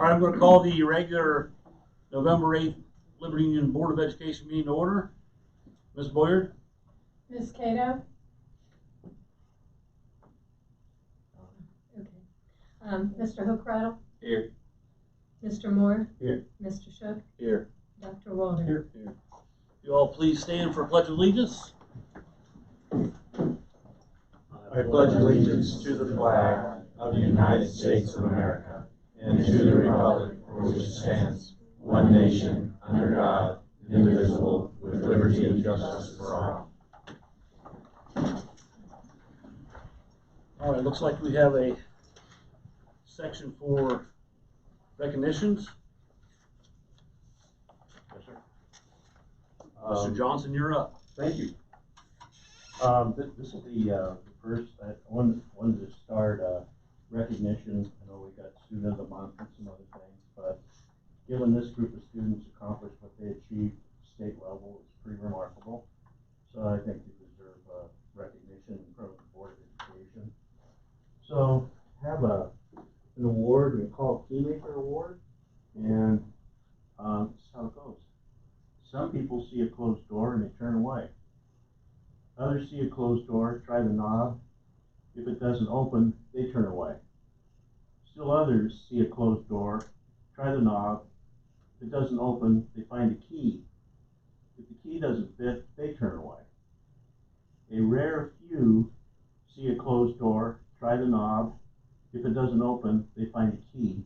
right, I'm going to call the regular November 8th Liberty Union Board of Education meeting to order. Ms. Boyer? Ms. Cato? Okay. Mr. Hookrattle? Here. Mr. Moore? Here. Mr. Shook? Here. Dr. Walden? Here. You all please stand for Pledge of Allegiance. I pledge allegiance to the flag of the United States of America and to the republic for which it stands, one nation, under God, indivisible, with liberty and justice for all. All right, looks like we have a section for recognitions. Yes, sir. Mr. Johnson, you're up. Thank you. This will be the first. I wanted to start recognition. I know we got Student of the Month and some other things, but given this group of students accomplished what they achieved at the state level, it's pretty remarkable. So I think they deserve recognition from the Board of Education. So have an award we call Keymaker Award, and this is how it goes. Some people see a closed door and they turn away. Others see a closed door, try the knob. If it doesn't open, they turn away. Still others see a closed door, try the knob. If it doesn't open, they find a key. If the key doesn't fit, they turn away. A rare few see a closed door, try the knob. If it doesn't open, they find a key.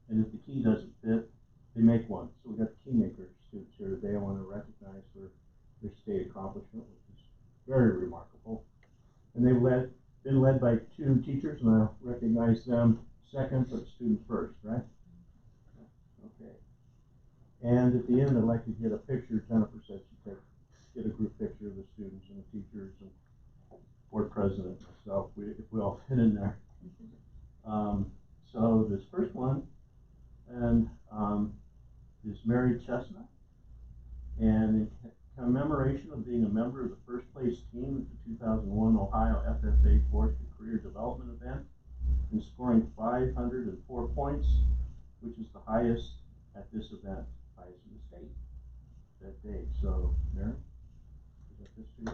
And if the key doesn't fit, they make one. So we got the Keymaker students here today I want to recognize for their state accomplishment, which is very remarkable. And they've been led by two teachers, and I'll recognize them second, but students first, right? Okay. And at the end, I'd like to get a picture. Jennifer said she'd get a group picture of the students and the teachers and board president and myself, if we all fit in there. So this first one is Mary Chestnut, and in commemoration of being a member of the first place team at the 2001 Ohio FFA Forestry Career Development Event and scoring 504 points, which is the highest at this event, highest in the state that day. So, Mary, is that this for you?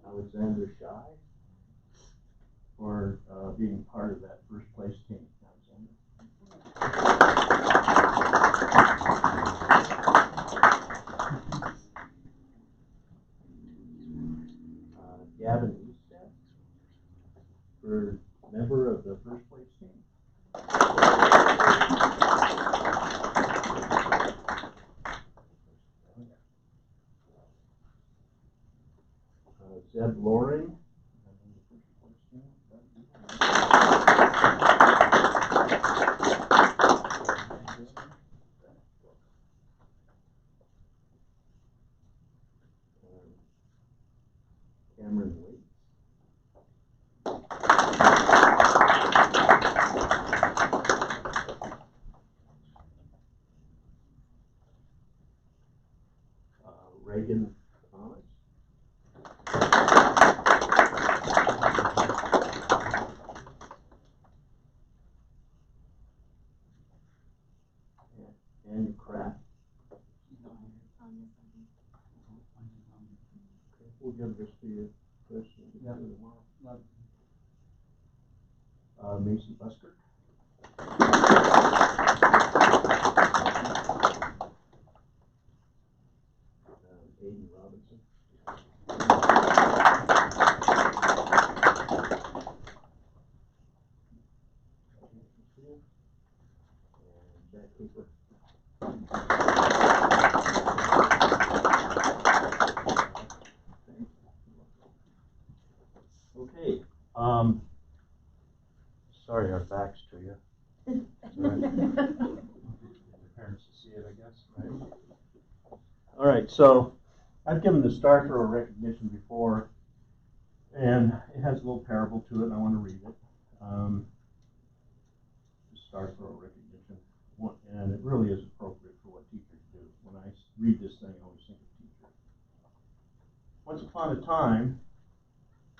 Alexander Shy for being part of that first place team. Gavin Easted for member of the first place team. Zeb Loring. Cameron Waits. Reagan Thomas. And Kraft. Okay, we'll give this to you, Chris. Yeah. Mason Busker. Aiden Robinson. And Jack Cooper. Okay. Sorry our backs to you. Right. Your parents to see it, I guess, right? All right, so I've given the star for a recognition before, and it has a little parable to it, and I want to read it. The star for a recognition, and Once upon a time,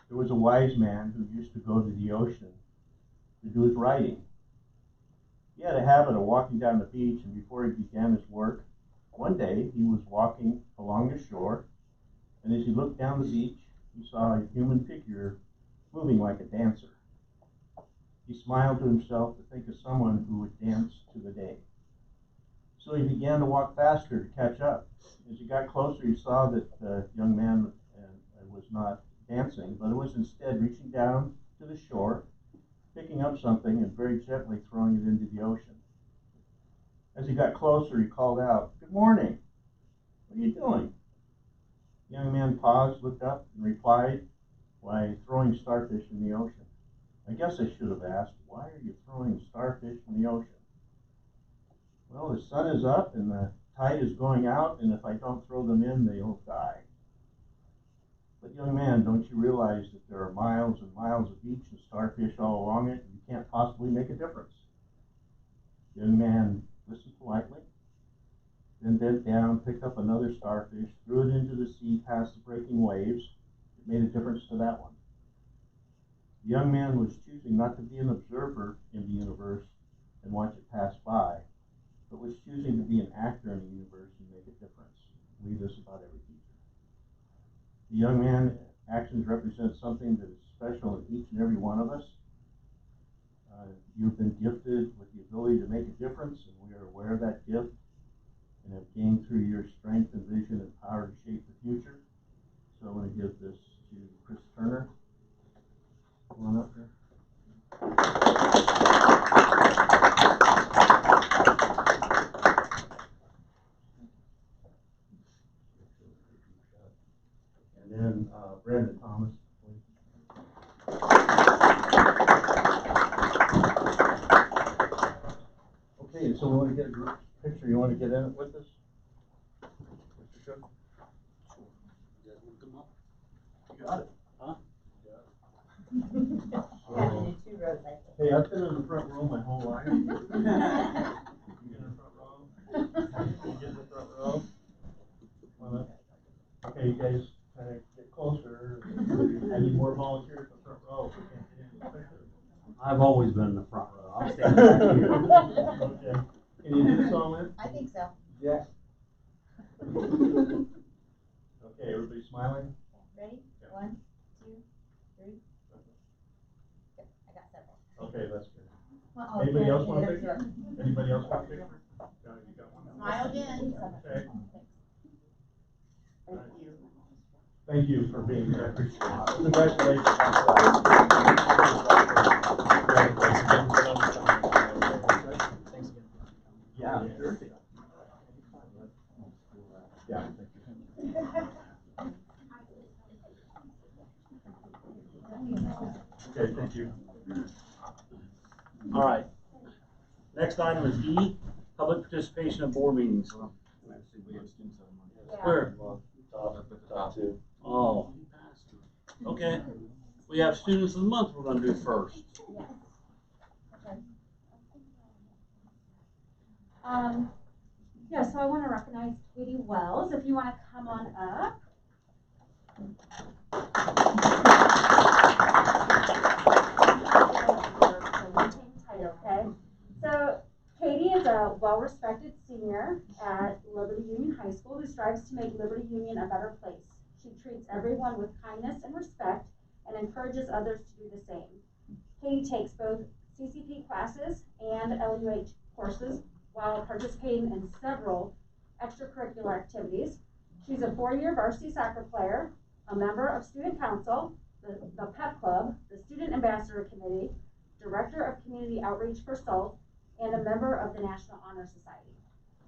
there was a wise man who used to go to the ocean to do his writing. He had a habit of walking down the beach, and before he began his work, one day he was walking along the shore, and as he looked down the beach, he saw a human figure moving like a dancer. He smiled to himself to think of someone who would dance to the day. So he began to walk faster to catch up. As he got closer, he saw that the young man was not dancing, but it was instead reaching down to the shore, picking up something and very gently throwing it into the ocean. As he got closer, he called out, "Good morning. What are you doing?" The young man paused, looked up, and replied, "Why, throwing starfish in the ocean." I guess I should have asked, "Why are you throwing starfish in the ocean?" "Well, the sun is up and the tide is going out, and if I don't throw them in, they'll die." "But young man, don't you realize that there are miles and miles of beach and starfish all along it, and you can't possibly make a difference?" The young man listened politely, then bent down, picked up another starfish, threw it into the sea past the breaking waves. It made a difference to that one. The young man was choosing not to be an observer in the universe and watch it pass by, but was choosing to be an actor in the universe and make a difference. We read this about every teacher. The young man's actions represent something that is special in each and every one of us. You've been gifted with the ability to make a difference, and we are aware of that gift and have gained through your strength and vision and power to shape the future. So I want to give this to Chris Turner. Come on up here. And then Brandon Thomas, please. Okay, so we want to get a group picture. You want to get in it with us? Mr. Shook? Sure. You guys want to come up? You got it, huh? Hey, I've been in the front row my whole life. You get in the front row? You get in the front row? Come on up. Okay, you guys kind of get closer. I need more volunteers in the front row. We can't get in the picture. I've always been in the front row. I'm standing back here. Okay. Can you do this all in? I think so. Yeah. Okay, everybody smiling? Ready? Yeah. 1, 2, 3. Good. I got several. Okay, that's good. Well, Anybody yeah, else want a yeah, picture? sure. Anybody else want a picture? You got one? Smile again. Okay. Thank you. Thank you for being here. I appreciate it. Congratulations. Yeah. Yeah. Okay, thank you. All right. Next item is E, public participation in board meetings. Where? Top two. Oh, okay. We have students of the month we're gonna do first. Yeah, so I want to recognize Katie Wells. If you want to come on up. Okay. So Katie is a well-respected senior at Liberty Union High School who strives to make Liberty Union a better place. She treats everyone with kindness and respect and encourages others to do the same. Katie takes both CCP classes and LUH courses while participating in several extracurricular activities. She's a 4-year varsity soccer player, a member of student council, the PEP club, the student ambassador committee, director of community outreach for SALT, and a member of the National Honor Society.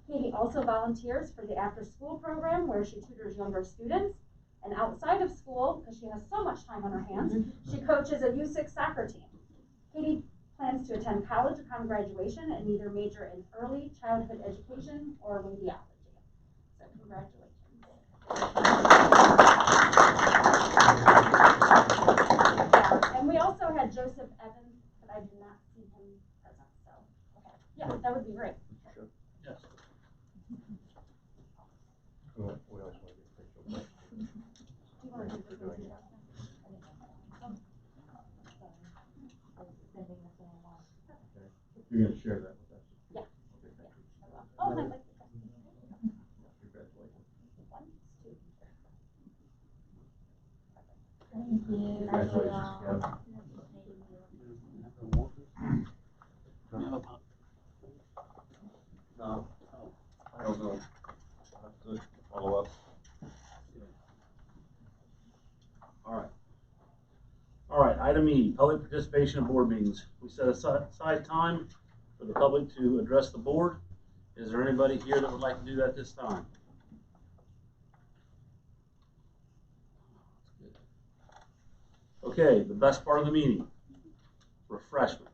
Katie also volunteers for the after-school program where she tutors younger students, and outside of school, because she has so much time on her hands, she coaches a U6 soccer team. Katie plans to attend college upon graduation and either major in early childhood education or radiology. So congratulations. Yeah, and we also had Joseph Evans, but I did not see him present, so okay. Yeah, that would be great. Sure. Yes. We always want to get a picture. You're gonna share that with us? Yeah. Okay, thank you. Oh, and I'd like to. Congratulations. One, two. Thank you. Congratulations, Kevin. No, I don't know. I'll have to follow up. All right, item E, public participation in board meetings. We set aside time for the public to address the board. Is there anybody here that would like to do that this time? Okay, the best part of the meeting, refreshments.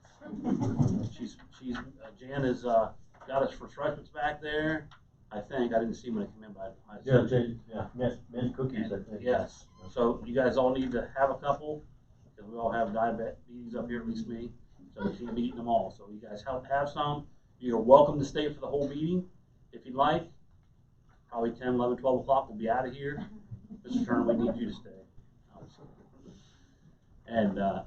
Jan has, got us refreshments back there. I think, I didn't see when I came in, but I. Mint cookies, I think. Yes, so you guys all need to have a couple, because we all have diabetes up here, at least me, so we can't be eating them all. So you guys have some. You're welcome to stay for the whole meeting, if you'd like. Probably 10, 11, 12 o'clock, we'll be out of here. Mr. Turner, we need you to stay. And at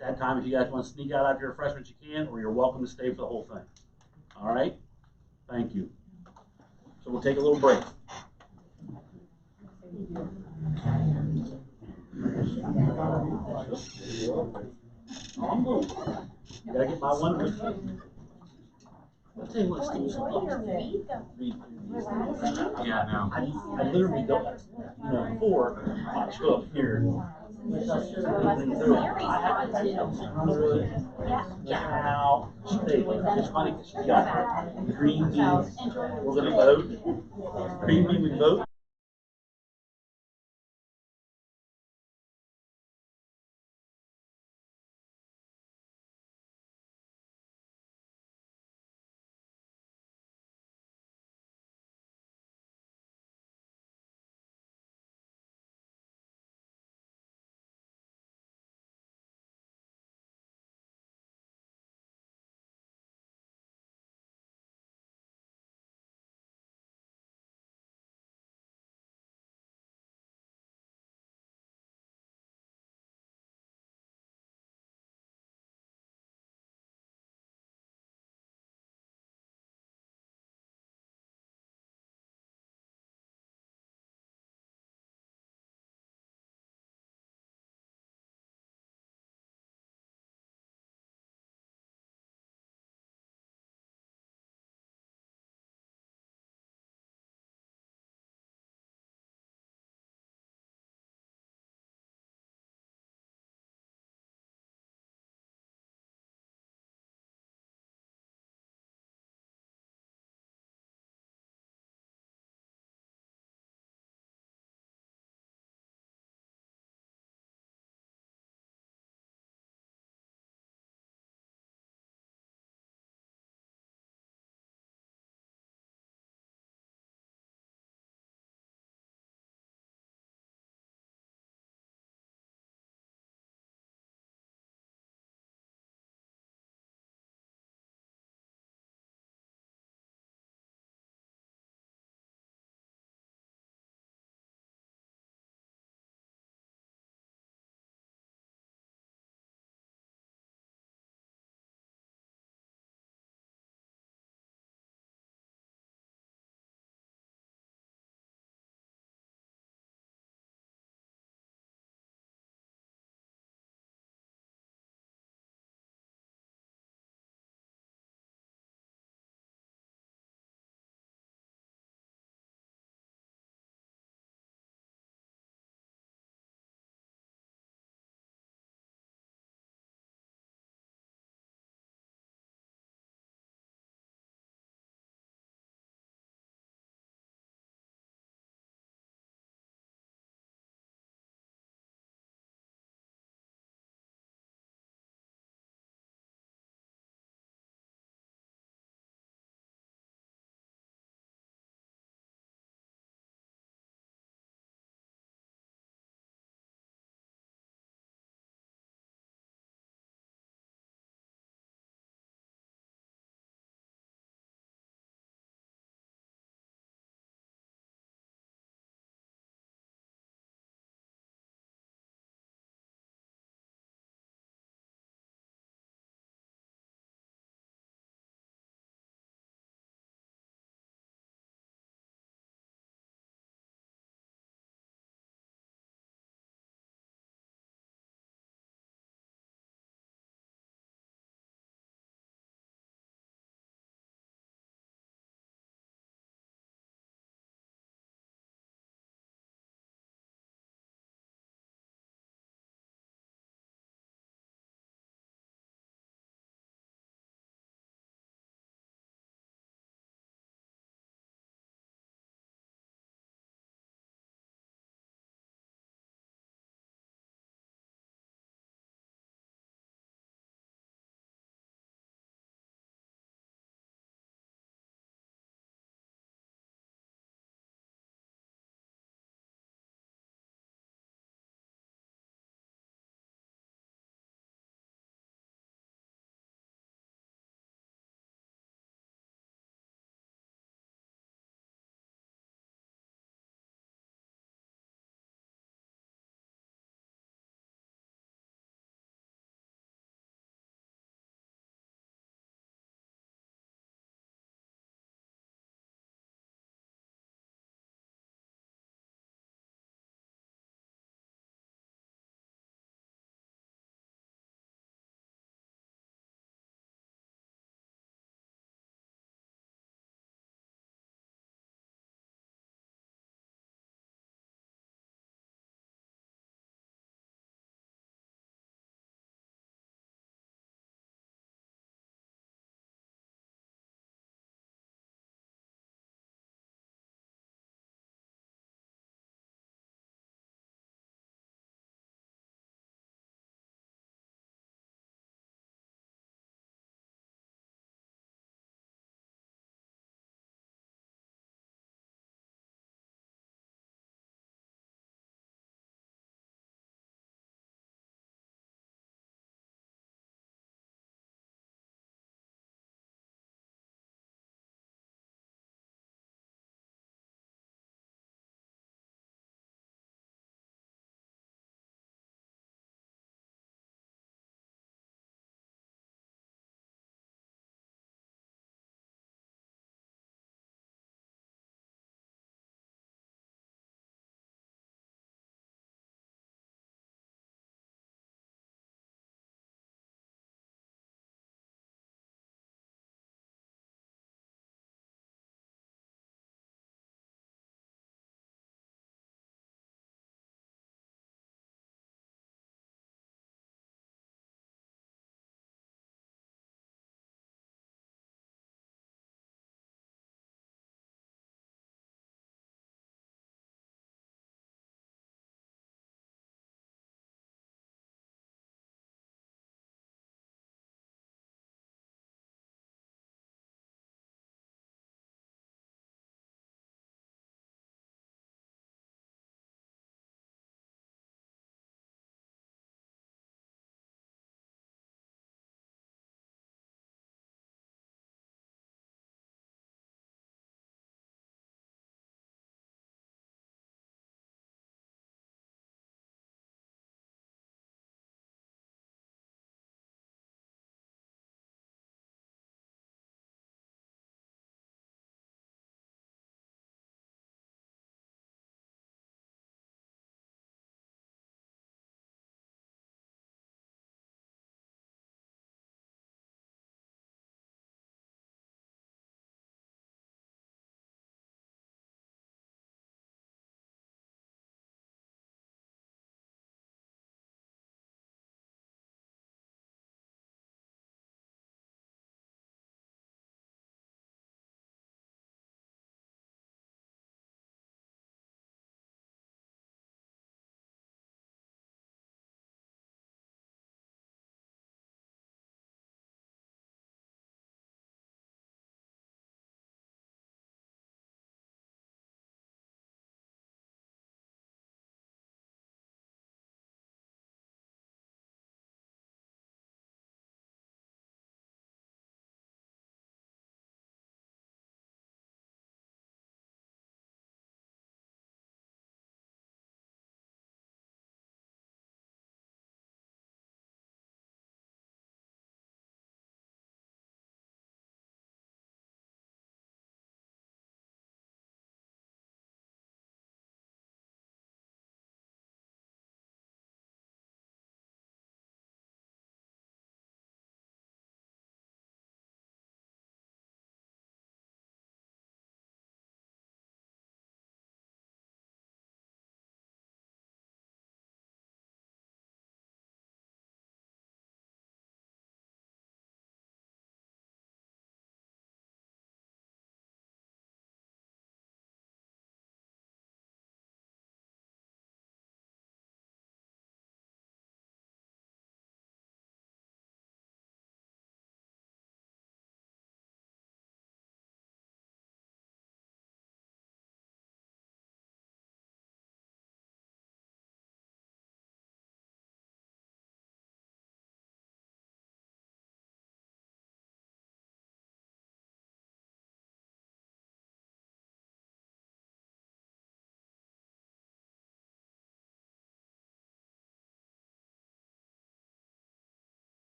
that time, if you guys want to sneak out after your refreshments, you can, or you're welcome to stay for the whole thing. All right? Thank you. So we'll take a little break. I'm going. You gotta get my one with you. I'll tell you what, Steve. Yeah, no. I literally don't, before I show up here. Now, it's funny because she got green beans. We're gonna vote. Green bean, we vote.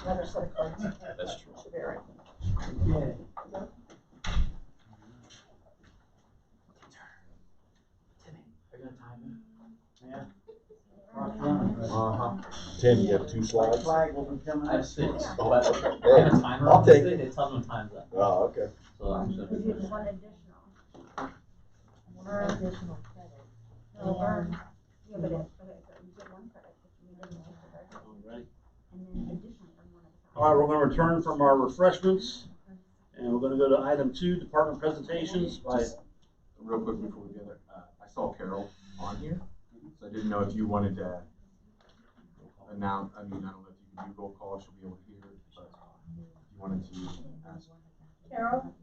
Another set of cards. That's true. Should be all right. Okay. Yeah. Rock running, right? Uh-huh. Tim, you have 2 slides? Flag will be coming. I have 6. Yeah. Oh, that's okay. I have a timer I'll on this take thing, it. it tells me when time's up. Oh, okay. So I'm just Because you have gonna. one additional. One additional credit. No, yeah, but okay, so you get one credit, but you didn't make the credit, All right. and then additionally earn one at a time. All right, we're gonna return from our refreshments, and we're gonna go to item 2, department presentations by, Real quick before we get there, I saw Carol on here, so I didn't know if you wanted to announce, I don't know if you can do roll call, she'll be able to hear it, but if you wanted to ask. Carol?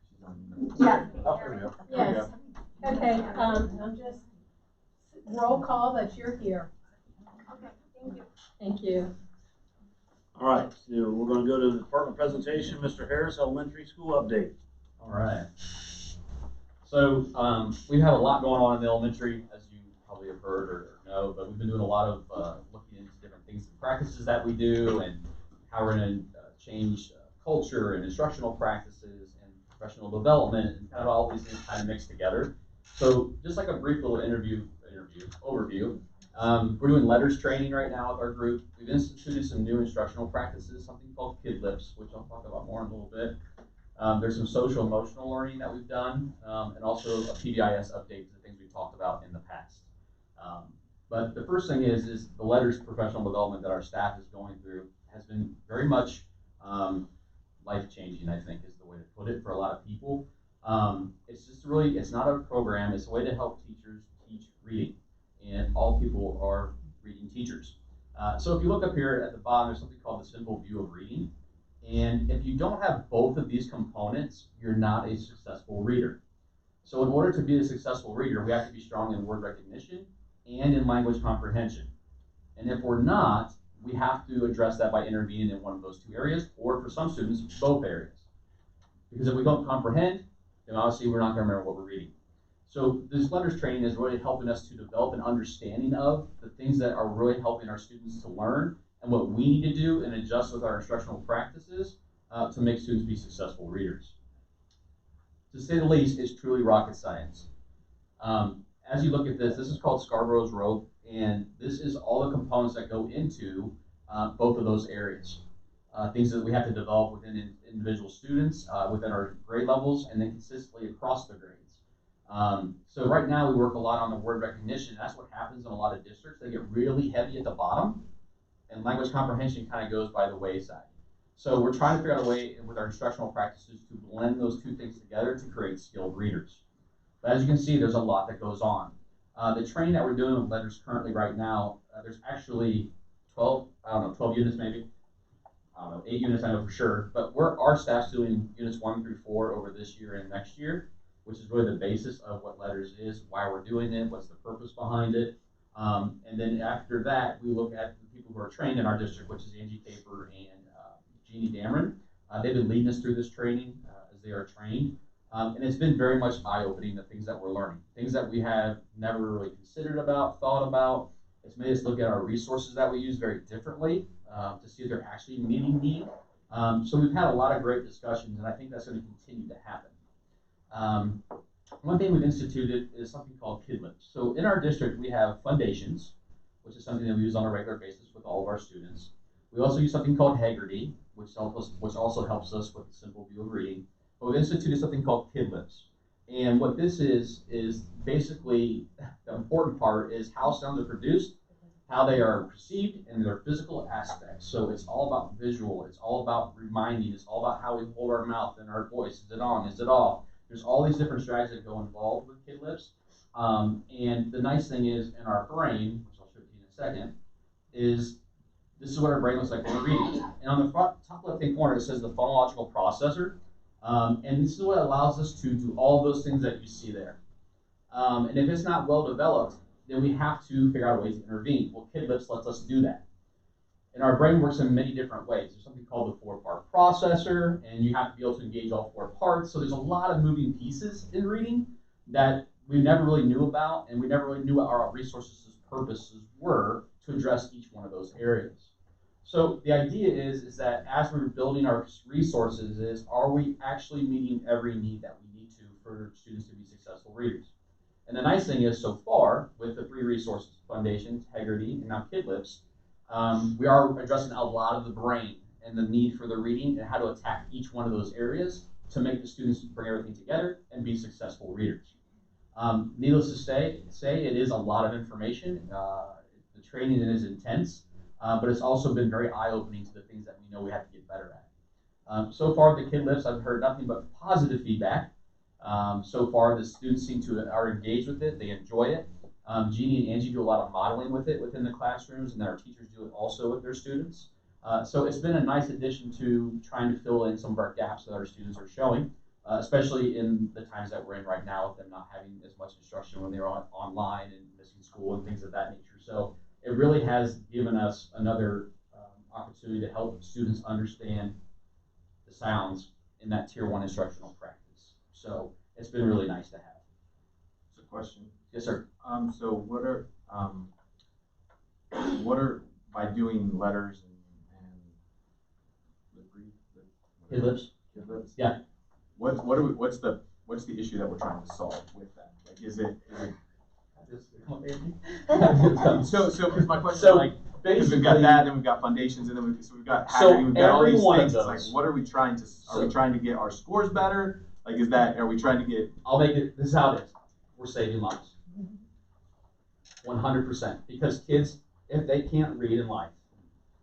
She's on. Yes. Oh, there we go. Yes. Okay, I'm just, roll call that you're here. Okay, thank you. Thank you. all right, so we're gonna go to the department presentation, Mr. Harris, elementary school update. All right. So we've had a lot going on in the elementary, as you probably have heard or know, but we've been doing a lot of looking into different things and practices that we do and how we're going to change culture and instructional practices and professional development and kind of all these things kind of mixed together. So just like a brief little overview, we're doing letters training right now with our group. We've instituted some new instructional practices, something called Kid Lips, which I'll talk about more in a little bit. There's some social emotional learning that we've done, and also a PBIS update to the things we've talked about in the past. But the first thing is the letters professional development that our staff is going through has been very much life-changing, I think is the way to put it for a lot of people. It's just really, it's not a program, it's a way to help teachers teach reading. And all people are reading teachers. So if you look up here at the bottom, there's something called the simple view of reading. And if you don't have both of these components, you're not a successful reader. So in order to be a successful reader, we have to be strong in word recognition and in language comprehension. And if we're not, we have to address that by intervening in one of those 2 areas, or for some students, both areas. Because if we don't comprehend, then obviously we're not going to remember what we're reading. So this letters training is really helping us to develop an understanding of the things that are really helping our students to learn and what we need to do and adjust with our instructional practices to make students be successful readers. To say the least, it's truly rocket science. As you look at this is called Scarborough's rope, and this is all the components that go into both of those areas. Things that we have to develop within individual students, within our grade levels, and then consistently across the grades. So right now we work a lot on the word recognition. That's what happens in a lot of districts. They get really heavy at the bottom, and language comprehension kind of goes by the wayside. So we're trying to figure out a way with our instructional practices to blend those 2 things together to create skilled readers. But as you can see, there's a lot that goes on. The training that we're doing with letters currently right now, there's actually 12 units maybe. 8 units I know for sure, but our staff's doing units 1 through 4 over this year and next year, which is really the basis of what letters is, why we're doing it, what's the purpose behind it. And then after that, we look at the people who are trained in our district, which is Angie Caper and Jeannie Dameron. They've been leading us through this training as they are trained. And it's been very much eye-opening, the things that we're learning, things that we have never really considered about, thought about. It's made us look at our resources that we use very differently to see if they're actually meeting need. So we've had a lot of great discussions, and I think that's going to continue to happen. One thing we've instituted is something called Kid Lips. So in our district, we have foundations, which is something that we use on a regular basis with all of our students. We also use something called Haggerty, which also helps us with the simple view of reading. But we've instituted something called Kid Lips. And what this is basically the important part is how sounds are produced, how they are perceived, and their physical aspects. So it's all about visual, it's all about reminding, it's all about how we hold our mouth and our voice. Is it on, is it off? There's all these different strategies that go involved with Kid Lips. And the nice thing is in our brain, which I'll show you in a second, is this is what our brain looks like when we're reading. And on the top left-hand corner, it says the phonological processor. And this is what allows us to do all those things that you see there. And if it's not well developed, then we have to figure out a way to intervene. Well, Kid Lips lets us do that. And our brain works in many different ways. There's something called the 4-part processor, and you have to be able to engage all 4 parts. So there's a lot of moving pieces in reading that we never really knew about, and we never really knew what our resources' purposes were to address each one of those areas. So the idea is that as we're building our resources are we actually meeting every need that we need to for students to be successful readers? And the nice thing is, so far, with the 3 resources, Foundation, Integrity, and now KidLips, we are addressing a lot of the brain and the need for the reading and how to attack each one of those areas to make the students bring everything together and be successful readers. Needless to say, it is a lot of information. The training is intense, but it's also been very eye-opening to the things that we know we have to get better at. So far, the KidLips, I've heard nothing but positive feedback. So far, the students are engaged with it. They enjoy it. Jeannie and Angie do a lot of modeling with it within the classrooms, and then our teachers do it also with their students. So it's been a nice addition to trying to fill in some of our gaps that our students are showing, especially in the times that we're in right now with them not having as much instruction when they're online and missing school and things of that nature. So it really has given us another opportunity to help students understand the sounds in that Tier 1 instructional practice. So it's been really nice to have. It's a question. Yes, sir. So what are by doing letters and KidLips. KidLips? Yeah. What's the issue that we're trying to solve with that? Like, is it so because my question is like, because we've got that, then we've got foundations, and then we've got hackering, we've got all these things. It's like, what are we trying to? Are we trying to get our scores better? Like, are we trying to get? I'll make it. This is how it is. We're saving lives. 100%. Because kids, if they can't read in life,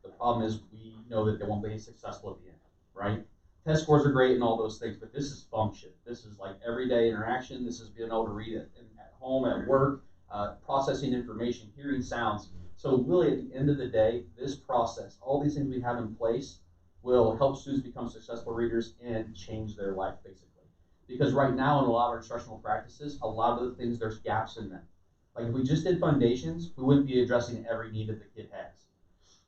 the problem is we know that they won't be successful at the end, right? Test scores are great and all those things, but this is function. This is like everyday interaction. This is being able to read it at home, at work, processing information, hearing sounds. So really, at the end of the day, this process, all these things we have in place, will help students become successful readers and change their life, basically. Because right now, in a lot of our instructional practices, a lot of the things, there's gaps in them. Like if we just did foundations, we wouldn't be addressing every need that the kid has,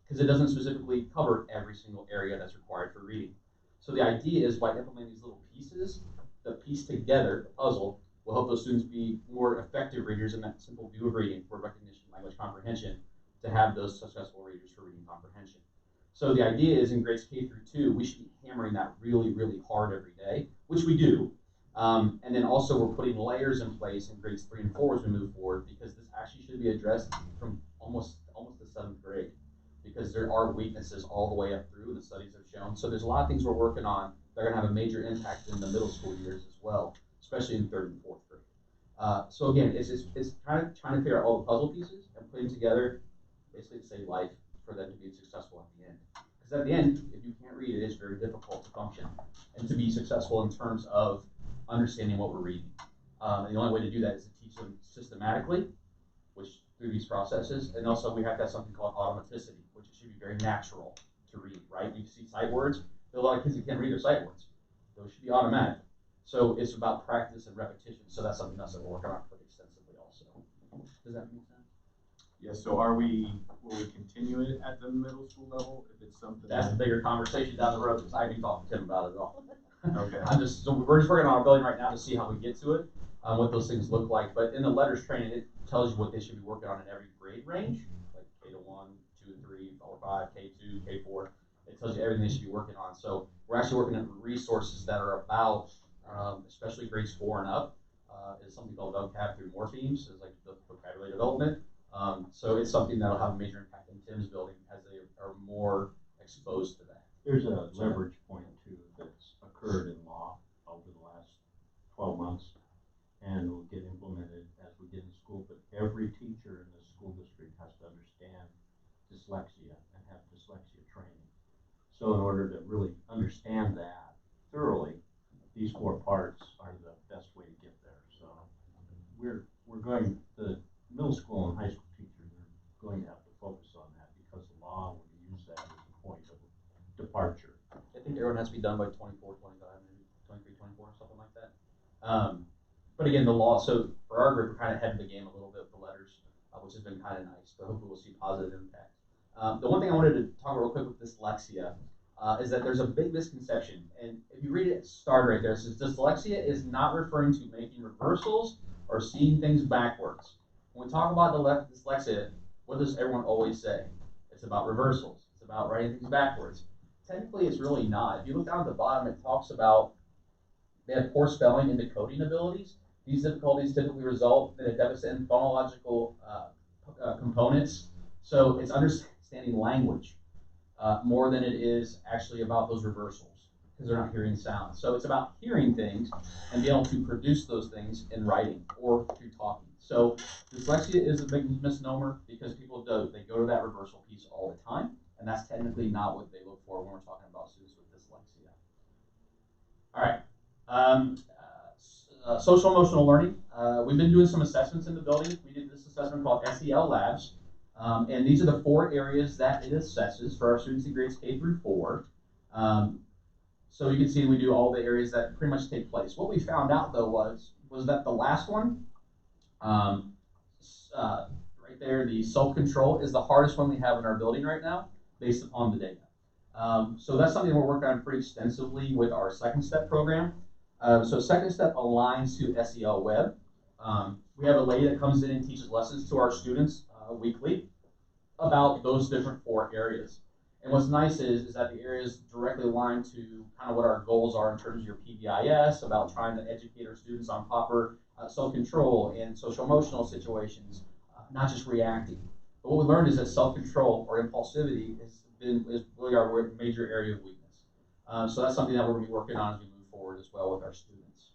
because it doesn't specifically cover every single area that's required for reading. So the idea is by implementing these little pieces, the piece together, the puzzle, will help those students be more effective readers in that simple view of reading, word recognition, language comprehension, to have those successful readers for reading comprehension. So the idea is in grades K through 2, we should be hammering that really, really hard every day, which we do. And then also we're putting layers in place in grades 3 and 4 as we move forward, because this actually should be addressed from almost the 7th grade, because there are weaknesses all the way up through, the studies have shown. So there's a lot of things we're working on that are going to have a major impact in the middle school years as well, especially in 3rd and 4th grade. So again, it's kind of trying to figure out all the puzzle pieces and putting together basically to save life for them to be successful at the end. Because at the end, if you can't read, it is very difficult to function and to be successful in terms of understanding what we're reading. And the only way to do that is to teach them systematically, which through these processes, and also we have to have something called automaticity, which it should be very natural to read, right? You see sight words, there are a lot of kids that can't read their sight words. Those should be automatic. So it's about practice and repetition, so that's something else that we're working on pretty extensively also. Does that make sense? Yeah, so will we continue it at the middle school level if it's something? That's the bigger conversation down the road, because I can talk to Tim about it all. Okay. So we're just working on our building right now to see how we get to it, what those things look like. But in the letters training, it tells you what they should be working on in every grade range, like K to 1, 2 to 3, 4, 5, K2, K4. It tells you everything they should be working on. So we're actually working on resources that are about, especially grades 4 and up, is something called vocab through morphemes, is like the vocabulary development. So it's something that'll have a major impact in Tim's building as they are more exposed to that. There's a leverage point too that's occurred in law over the last 12 months and will get implemented as we get in school, but every teacher in the school district has to understand dyslexia and have dyslexia training. So in order to really understand that thoroughly, these 4 parts are the best way to get there. So we're going, the middle school and high school teachers are going to have to focus on that, because the law will use that as a point of departure. I think everyone has to be done by 24, 25, maybe 23, 24, something like that. But again, the law, so for our group, we're kind of ahead of the game a little bit with the letters, which has been kind of nice, but hopefully we'll see positive impact. The one thing I wanted to talk real quick with dyslexia is that there's a big misconception, and if you read it, start right there. It says dyslexia is not referring to making reversals or seeing things backwards. When we talk about dyslexia, what does everyone always say? It's about reversals. It's about writing things backwards. Technically, it's really not. If you look down at the bottom, it talks about they have poor spelling and decoding abilities. These difficulties typically result in a deficit in phonological components. So it's understanding language more than it is actually about those reversals, because they're not hearing sound. So it's about hearing things and being able to produce those things in writing or through talking. So dyslexia is a big misnomer because people they go to that reversal piece all the time, and that's technically not what they look for when we're talking about students with dyslexia. All right. Social emotional learning. We've been doing some assessments in the building. We did this assessment called Sel Labs. And these are the 4 areas that it assesses for our students in grades K through 4. So you can see we do all the areas that pretty much take place. What we found out though was that the last one, right there, the self-control is the hardest one we have in our building right now based upon the data. So that's something we're working on pretty extensively with our second step program. So second step aligns to SEL Web. We have a lady that comes in and teaches lessons to our students weekly about those different 4 areas. And what's nice is that the areas directly align to kind of what our goals are in terms of your PBIS, about trying to educate our students on proper self-control in social emotional situations, not just reacting. But what we learned is that self-control or impulsivity is really our major area of weakness. So that's something that we're going to be working on as we move forward as well with our students.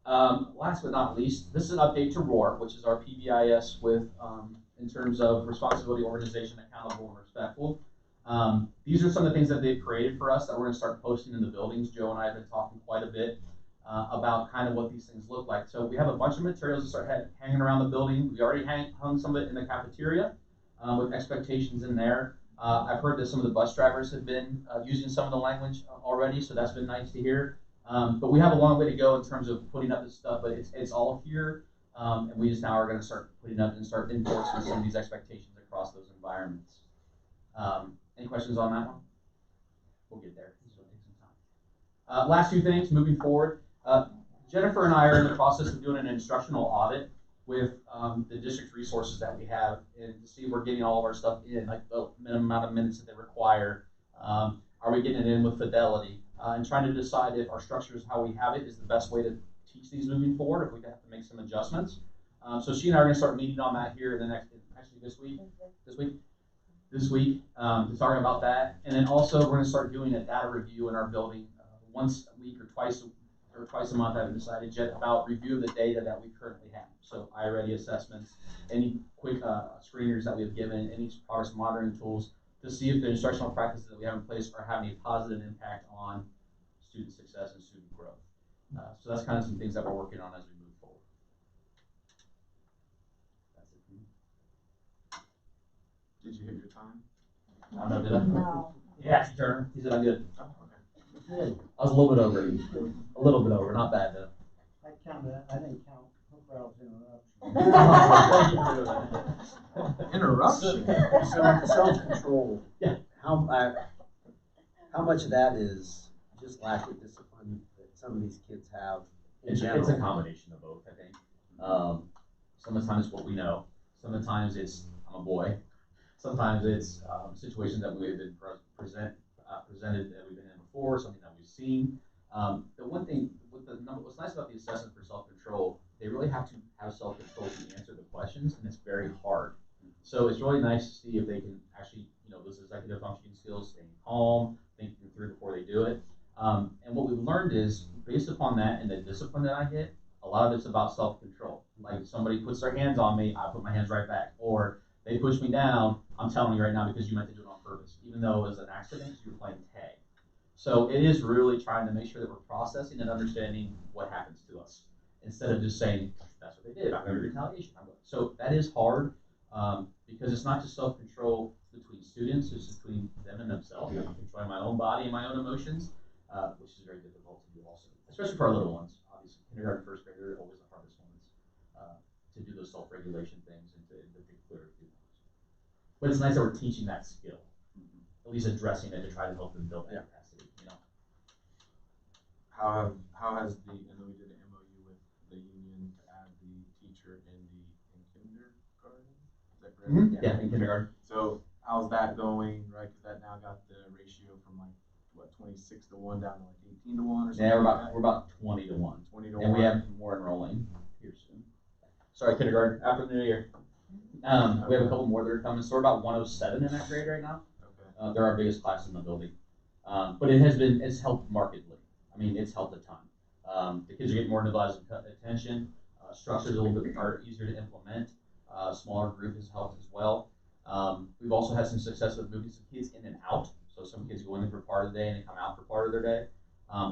Last but not least, this is an update to ROAR, which is our PBIS with in terms of responsibility, organization, accountable, and respectful. These are some of the things that they've created for us that we're going to start posting in the buildings. Joe and I have been talking quite a bit about kind of what these things look like. So we have a bunch of materials that start hanging around the building. We already hung some of it in the cafeteria with expectations in there. I've heard that some of the bus drivers have been using some of the language already, so that's been nice to hear. But we have a long way to go in terms of putting up this stuff, but it's all here. And we just now are going to start putting up and start enforcing some of these expectations across those environments. Any questions on that one? We'll get there. This will take some time. Last 2 things moving forward. Jennifer and I are in the process of doing an instructional audit with the district resources that we have, and to see if we're getting all of our stuff in, like the minimum amount of minutes that they require. Are we getting it in with fidelity? And trying to decide if our structure is how we have it is the best way to teach these moving forward, if we have to make some adjustments. So she and I are going to start meeting on that here in the next, actually this week, to talk about that. And then also we're going to start doing a data review in our building once a week or twice a month. I haven't decided yet about review of the data that we currently have. So iReady assessments, any quick screeners that we have given, any progress monitoring tools, to see if the instructional practices that we have in place are having a positive impact on student success and student growth. So that's kind of some things that we're working on as we move forward. That's it for me. Did you hit your time? I don't know, did I? No. Yeah, Turner. He said I'm good. Oh, okay. Good. I was a little bit over. A little bit over, not bad though. I didn't count Crowd's interruption. Interruption? Self-control. Yeah. How much of that is just lack of discipline that some of these kids have in general? It's a combination of both, I think. Sometimes it's what we know. Sometimes it's I'm a boy. Sometimes it's situations that we've been presented that we've been in before, something that we've seen. The one thing with what's nice about the assessment for self-control, they really have to have self-control to answer the questions, and it's very hard. So it's really nice to see if they can actually, those executive functioning skills, staying calm, thinking through before they do it. And what we've learned is, based upon that and the discipline that I get, a lot of it's about self-control. Like if somebody puts their hands on me, I put my hands right back. Or they push me down, I'm telling you right now because you meant to do it on purpose, even though it was an accident, you were playing tag. So it is really trying to make sure that we're processing and understanding what happens to us, instead of just saying, that's what they did, I'm going to retaliation. So that is hard, because it's not just self-control between students, it's between them and themselves. I'm controlling my own body and my own emotions, which is very difficult to do also, especially for our little ones. Obviously, kindergarten, first grader are always the hardest ones to do those self-regulation things and to think clearly through those. But it's nice that we're teaching that skill, at least addressing it to try to help them build that capacity. How has I know we did an MOU with the union to add the teacher in kindergarten, is that Yeah, in kindergarten. So how's that going, right? Because that now got the ratio from like, what, 26-1 down to like 18-1 or something? Yeah, like we're about 20-1. 20-1. And we have more enrolling here soon. Sorry, kindergarten, after the new year. We have a couple more that are coming, so we're about 107 in that grade right now. Okay. They're our biggest class in the building. But it's helped markedly. I mean, it's helped a ton. The kids are getting more individualized attention. Structures a little bit are easier to implement. Smaller group has helped as well. We've also had some success with moving some kids in and out. So some kids go in for part of the day and they come out for part of their day.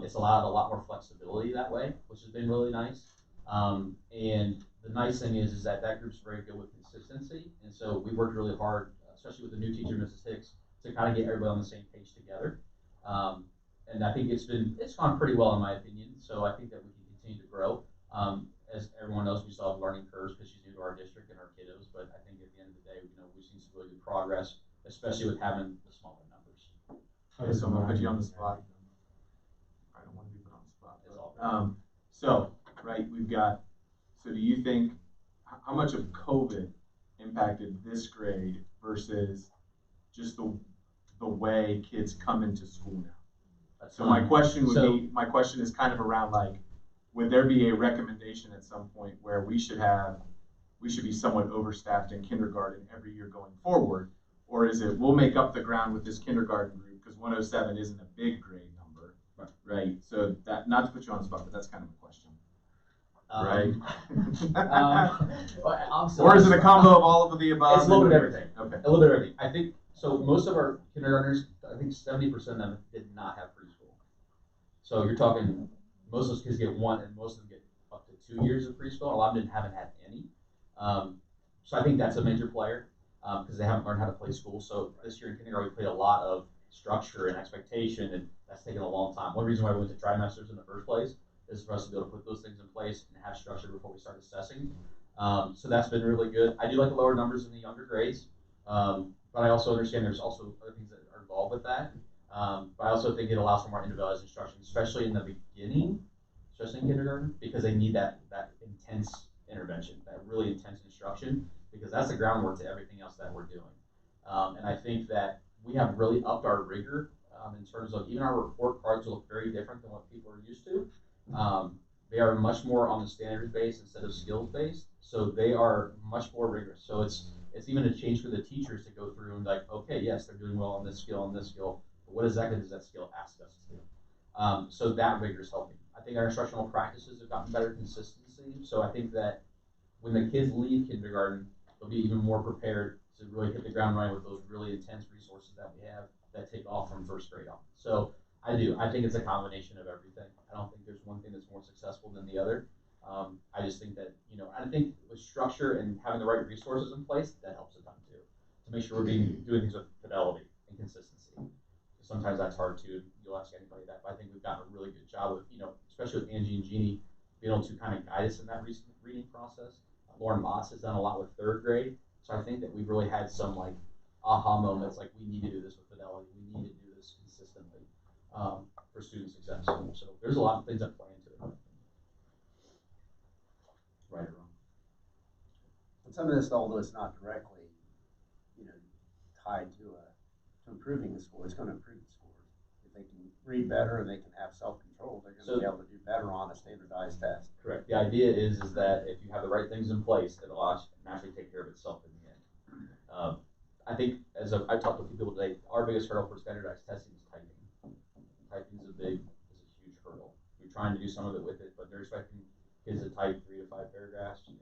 It's allowed a lot more flexibility that way, which has been really nice. And the nice thing is that group's very good with consistency. And so we worked really hard, especially with the new teacher, Mrs. Hicks, to kind of get everybody on the same page together. And I think it's gone pretty well in my opinion. So I think that we can continue to grow. As everyone knows, we still have learning curves because she's new to our district and our kiddos. But I think at the end of the day, we've seen some really good progress, especially with having the smaller numbers. Okay, so I'm gonna put you on the spot. I don't want to be put on the spot. That's all. So right, so do you think, how much of COVID impacted this grade versus just the way kids come into school now? So my question is kind of around like, would there be a recommendation at some point where we should be somewhat overstaffed in kindergarten every year going forward? Or is it, we'll make up the ground with this kindergarten group because 107 isn't a big grade number, right? So that, not to put you on the spot, but that's kind of a question, right? Or is it a combo of all of the above? It's a little bit of everything. Okay. A little bit of everything. I think, so most of our kindergartners, I think 70% of them did not have preschool. So you're talking, most of those kids get one, and most of them get up to 2 years of preschool. A lot of them haven't had any. So I think that's a major player because they haven't learned how to play school. So this year in kindergarten, we played a lot of structure and expectation, and that's taken a long time. One reason why we went to trimesters in the first place is for us to be able to put those things in place and have structure before we start assessing. So that's been really good. I do like the lower numbers in the younger grades, but I also understand there's also other things that are involved with that. But I also think it allows for more individualized instruction, especially in the beginning, especially in kindergarten, because they need that intense intervention, that really intense instruction, because that's the groundwork to everything else that we're doing. And I think that we have really upped our rigor in terms of even our report cards look very different than what people are used to. They are much more on the standards based instead of skills based, so they are much more rigorous. So it's even a change for the teachers to go through and like, okay, yes, they're doing well on this skill, but what exactly does that skill ask us to do? So that rigor is helping. I think our instructional practices have gotten better consistency. So I think that when the kids leave kindergarten, they'll be even more prepared to really hit the ground running with those really intense resources that we have that take off from first grade on. So I think it's a combination of everything. I don't think there's one thing that's more successful than the other. I just think that, I think with structure and having the right resources in place, that helps a ton too, to make sure we're doing things with fidelity and consistency. Sometimes that's hard too. You'll ask anybody that, but I think we've done a really good job with, especially with Angie and Jeannie, being able to kind of guide us in that recent reading process. Lauren Moss has done a lot with third grade. So I think that we've really had some like aha moments, like we need to do this with fidelity. We need to do this consistently for student success. So there's a lot of things that play into it. Right or wrong. And some of this, although it's not directly, tied to improving the score, it's going to improve the scores. If they can read better and they can have self-control, they're going to be able to do better on a standardized test. Correct. The idea is that if you have the right things in place, it'll naturally take care of itself in the end. I think, as I've talked to a few people today, our biggest hurdle for standardized testing is typing. Typing is a huge hurdle. We're trying to do some of it with it, but they're expecting kids to type 3 to 5 paragraphs, and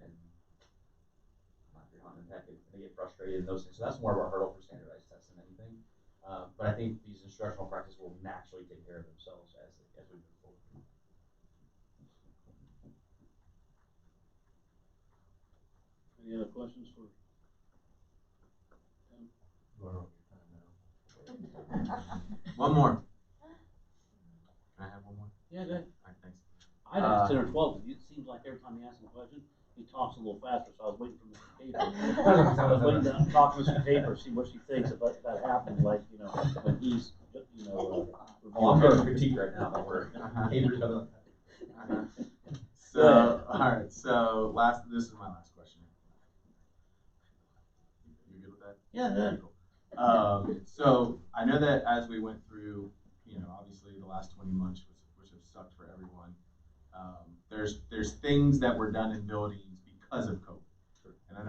they get frustrated and those things. So that's more of our hurdle for standardized tests than anything. But I think these instructional practices will naturally take care of themselves as we move forward. Any other questions for Tim? One more. Can I have one more? Yeah, good. All right, thanks. I asked 10 or 12, because it seems like every time he asks him a question, he talks a little faster, so I was waiting for Mr. Tabor. I was waiting to talk to Mr. Tabor, see what she thinks if that happens, like, when he's, I'm going to critique right now, don't worry. Tabor's gonna. So, all right, so this is my last question. Yeah, good. So I know that as we went through, obviously the last 20 months, which have sucked for everyone, there's things that were done in buildings because of COVID. And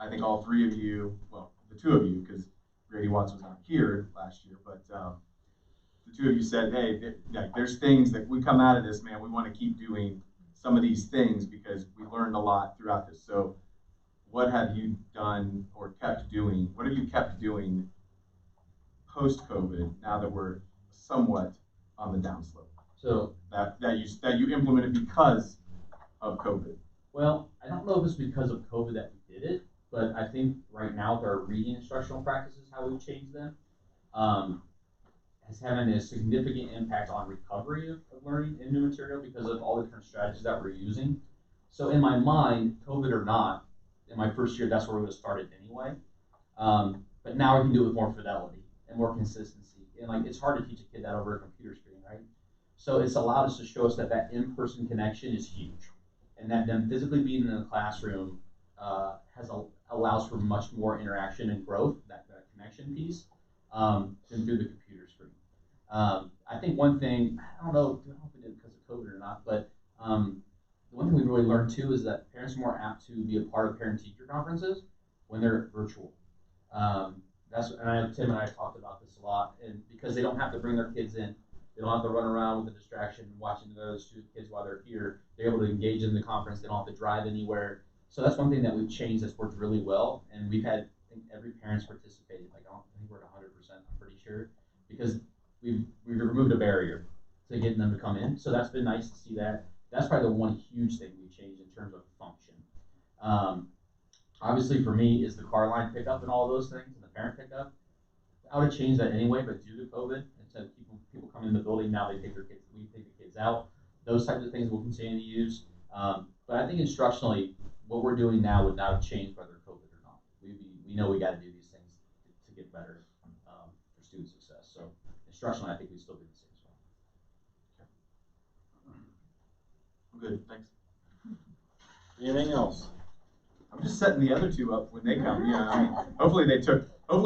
I think all three of you, well, the two of you, because Grady Watts was not here last year, but the two of you said, hey, there's things that we come out of this, man, we want to keep doing some of these things because we learned a lot throughout this. So what have you done or kept doing? What have you kept doing post-COVID now that we're somewhat on the downslope? So, That you implemented because of COVID. well, I don't know if it's because of COVID that we did it, but I think right now with our reading instructional practices, how we've changed them, has having a significant impact on recovery of learning in new material because of all the different strategies that we're using. So in my mind, COVID or not, in my first year, that's where we would have started anyway. But now we can do it with more fidelity and more consistency. And like, it's hard to teach a kid that over a computer screen, right? So it's allowed us to show us that in-person connection is huge. And that them physically being in the classroom allows for much more interaction and growth, that connection piece, than through the computer screen. I think one thing, I don't know if we did it because of COVID or not, but the one thing we really learned too is that parents are more apt to be a part of parent-teacher conferences when they're virtual. And Tim and I talked about this a lot, and because they don't have to bring their kids in, they don't have to run around with the distraction watching the other kids while they're here. They're able to engage in the conference. They don't have to drive anywhere. So that's one thing that we've changed that's worked really well, and we've had, I think, every parent's participated. Like, I think we're at 100%. I'm pretty sure, because we've removed a barrier to getting them to come in. So that's been nice to see that. That's probably the one huge thing we changed in terms of function. Obviously, for me, is the car line pickup and all those things, and the parent pickup. I would have changed that anyway, but due to COVID, instead of people come in the building, now they take their kids, we take the kids out. Those types of things we'll continue to use. But I think instructionally, what we're doing now would not have changed whether COVID or not. We know we got to do these things to get better for student success. So instructionally, I think we still do the same as well. Good, thanks. Anything else? I'm just setting the other two up when they come. Yeah, I mean, hopefully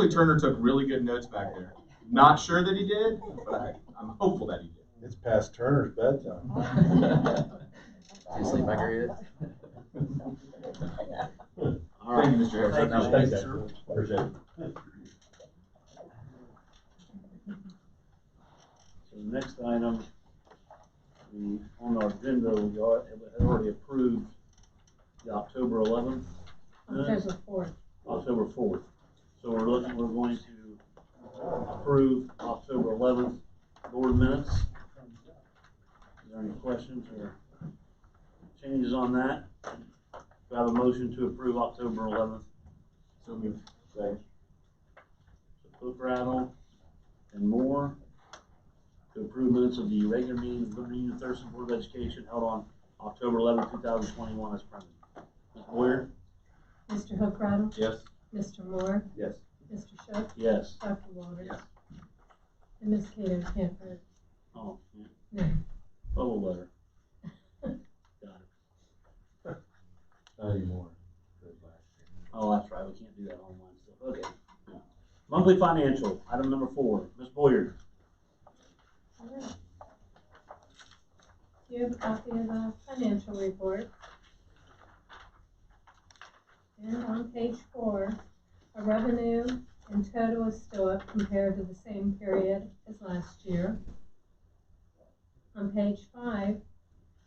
Turner took really good notes back there. Not sure that he did, but I'm hopeful that he did. It's past Turner's bedtime. Do you sleep like you All right. Thank you, Mr. Harrison. Thank you, Thanks, sir. guys. Appreciate it. So the next item, on our agenda, we had already approved the October 11th. minutes. October 4th. October 4th. So we're going to approve October 11th board minutes. Is there any questions or changes on that? Do I have a motion to approve October 11th? So moved. So Cook, Rattle, and Moore to approve minutes of the regular meeting of the Union-Thurston Board of Education held on October 11th, 2021 as printed. Ms. Boyer? Mr. Hook Rattle? Yes. Mr. Moore? Yes. Mr. Shook? Yes. Dr. Walters? Yes. And Ms. Cato can't vote. Oh, yeah. No. Bubble letter. Got it. Not anymore. Oh, that's right, we can't do that online still. Okay. Yeah. Monthly financial, item number 4, Ms. Boyer. You have a copy of the financial report. And on page 4, our revenue in total is still up compared to the same period as last year. On page 5,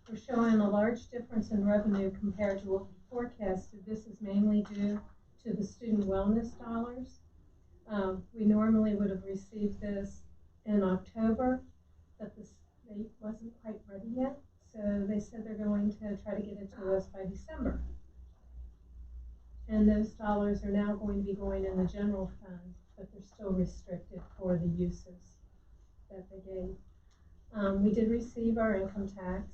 we're showing a large difference in revenue compared to what we forecasted. This is mainly due to the student wellness dollars. We normally would have received this in October, but the state wasn't quite ready yet. So they said they're going to try to get it to us by December. And those dollars are now going to be going in the general fund, but they're still restricted for the uses that they gave. We did receive our income tax,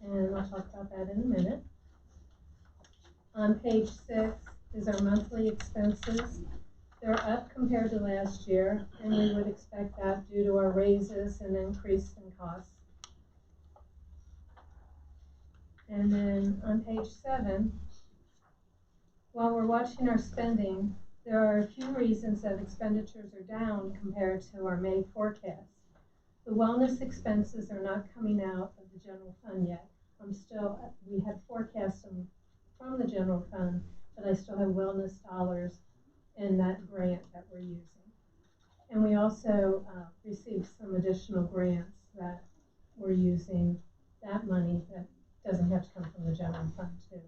and I'll talk about that in a minute. On page 6 is our monthly expenses. They're up compared to last year, and we would expect that due to our raises and increase in costs. And then on page 7, while we're watching our spending, There are a few reasons that expenditures are down compared to our May forecast. The wellness expenses are not coming out of the general fund yet. We had forecast them from the general fund, but I still have wellness dollars in that grant that we're using. And we also received some additional grants that we're using that money that doesn't have to come from the general fund too.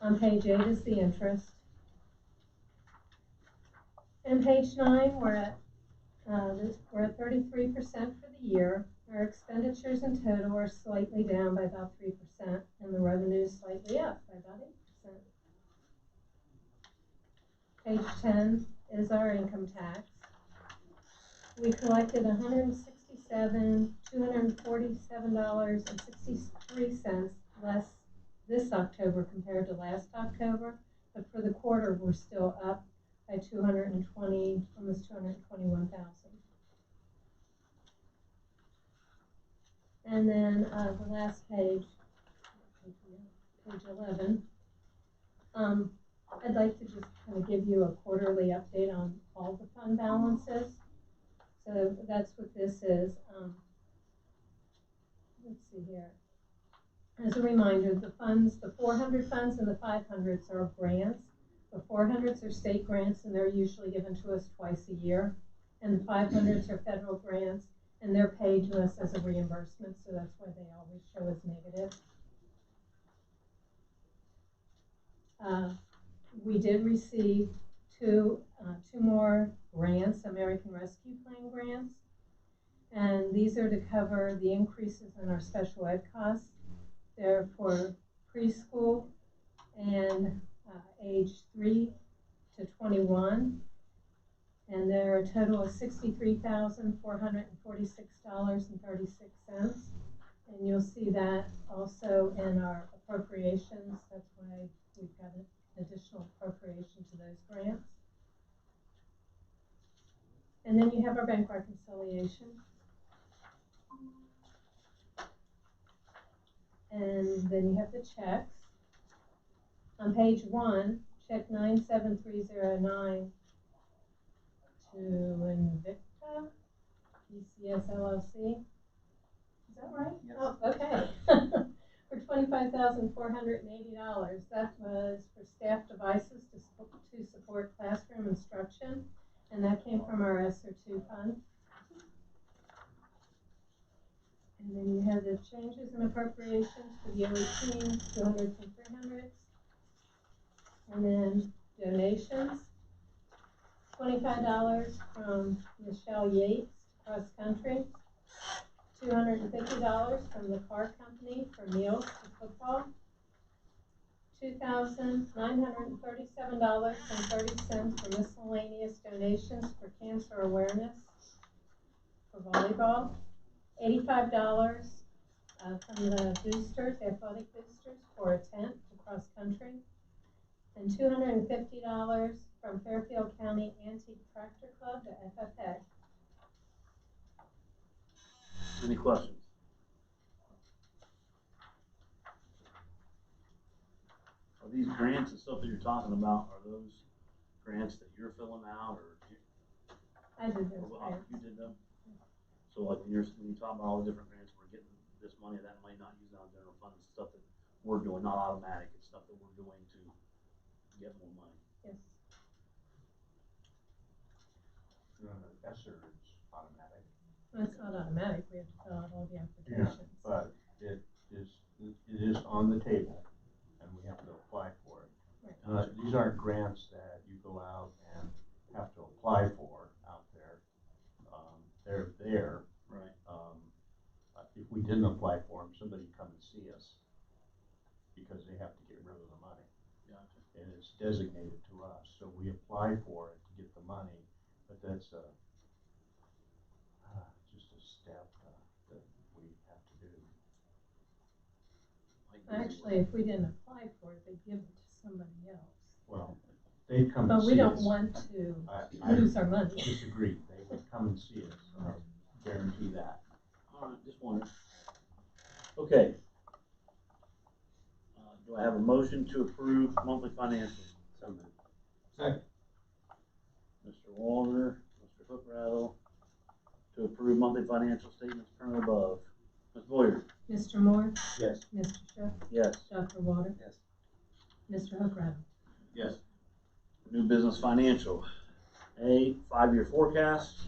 On page 8 is the interest. And page 9, we're at 33% for the year. Our expenditures in total are slightly down by about 3%, and the revenue is slightly up by about 8%. Page 10 is our income tax. We collected $247,247.63 less this October compared to last October, but for the quarter we're still up by almost 221,000. And then the last page, page 11. I'd like to just kind of give you a quarterly update on all the fund balances. So that's what this is. Let's see here. As a reminder, the funds, the 400 funds and the 500s are grants. The 400s are state grants, and they're usually given to us twice a year. And the 500s are federal grants, and they're paid to us as a reimbursement, so that's why they always show as negative. We did receive two more grants, American Rescue Plan grants, and these are to cover the increases in our special ed costs. They're for preschool and age 3 to 21, and they're a total of $63,446.36. And you'll see that also in our appropriations. That's why we've got an additional appropriation to those grants. And then you have our bank reconciliation. And then you have the checks. On page 1, check 97309 to Invicta, PCS LLC. Is that right? Yes. Oh, okay. For $25,480. That was for staff devices to support classroom instruction, and that came from our ESSER 2 fund. And then you have the changes in appropriations for the OE team, 200s and 300s. And then donations, $25 from Michelle Yates, cross country, $250 from the car company for meals for football, $2,937.30 for miscellaneous donations for cancer awareness for volleyball, $85 from the boosters, athletic boosters, for a tent to cross country, and $250 from Fairfield County Antique Tractor Club to FFA. Any questions? Are these grants and stuff that you're talking about, are those grants that you're filling out, or I did those grants. you did them? So like when you talk about all the different grants, we're getting this money, that might not use it on general fund, it's stuff that we're doing, not automatic, it's stuff that we're doing to get more money. Yes. ESSER is automatic. That's not automatic, we have to fill out all the applications. But it is on the table, and we have to apply for it. Right. These aren't grants that you go out and have to apply for out there. They're there. Right. If we didn't apply for them, somebody come and see us because they have to get rid of the money. Gotcha. And it's designated to us, so we apply for it to get the money, but that's just a step that we have to do. Actually, if we didn't apply for it, they'd give it to somebody else. Well, they'd come and But see us. we don't want to lose our money. Disagree, they would come and see us, I guarantee that. All right, just wondering. Okay. Do I have a motion to approve monthly financials? So moved. Second. Mr. Walner, Mr. Hookrattle, to approve monthly financial statements printed above. Ms. Boyer? Mr. Moore? Yes. Mr. Shook? Yes. Dr. Water? Yes. Mr. Hookrattle? Yes. New business financial. A, 5-year forecast.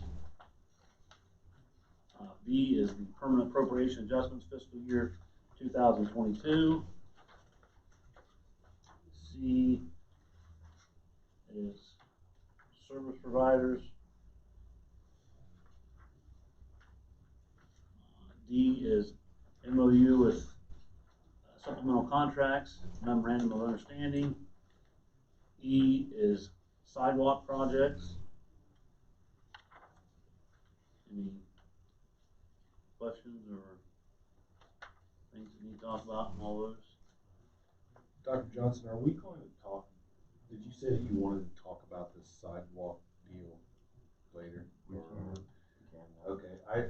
B is the permanent appropriation adjustments fiscal year 2022. C is service providers. D is MOU with supplemental contracts, memorandum of understanding. E is sidewalk projects. Any questions or things you need to talk about in all those? Dr. Johnson, are we going to talk, did you say that you wanted to talk about this sidewalk deal later? We Or- can. Okay, I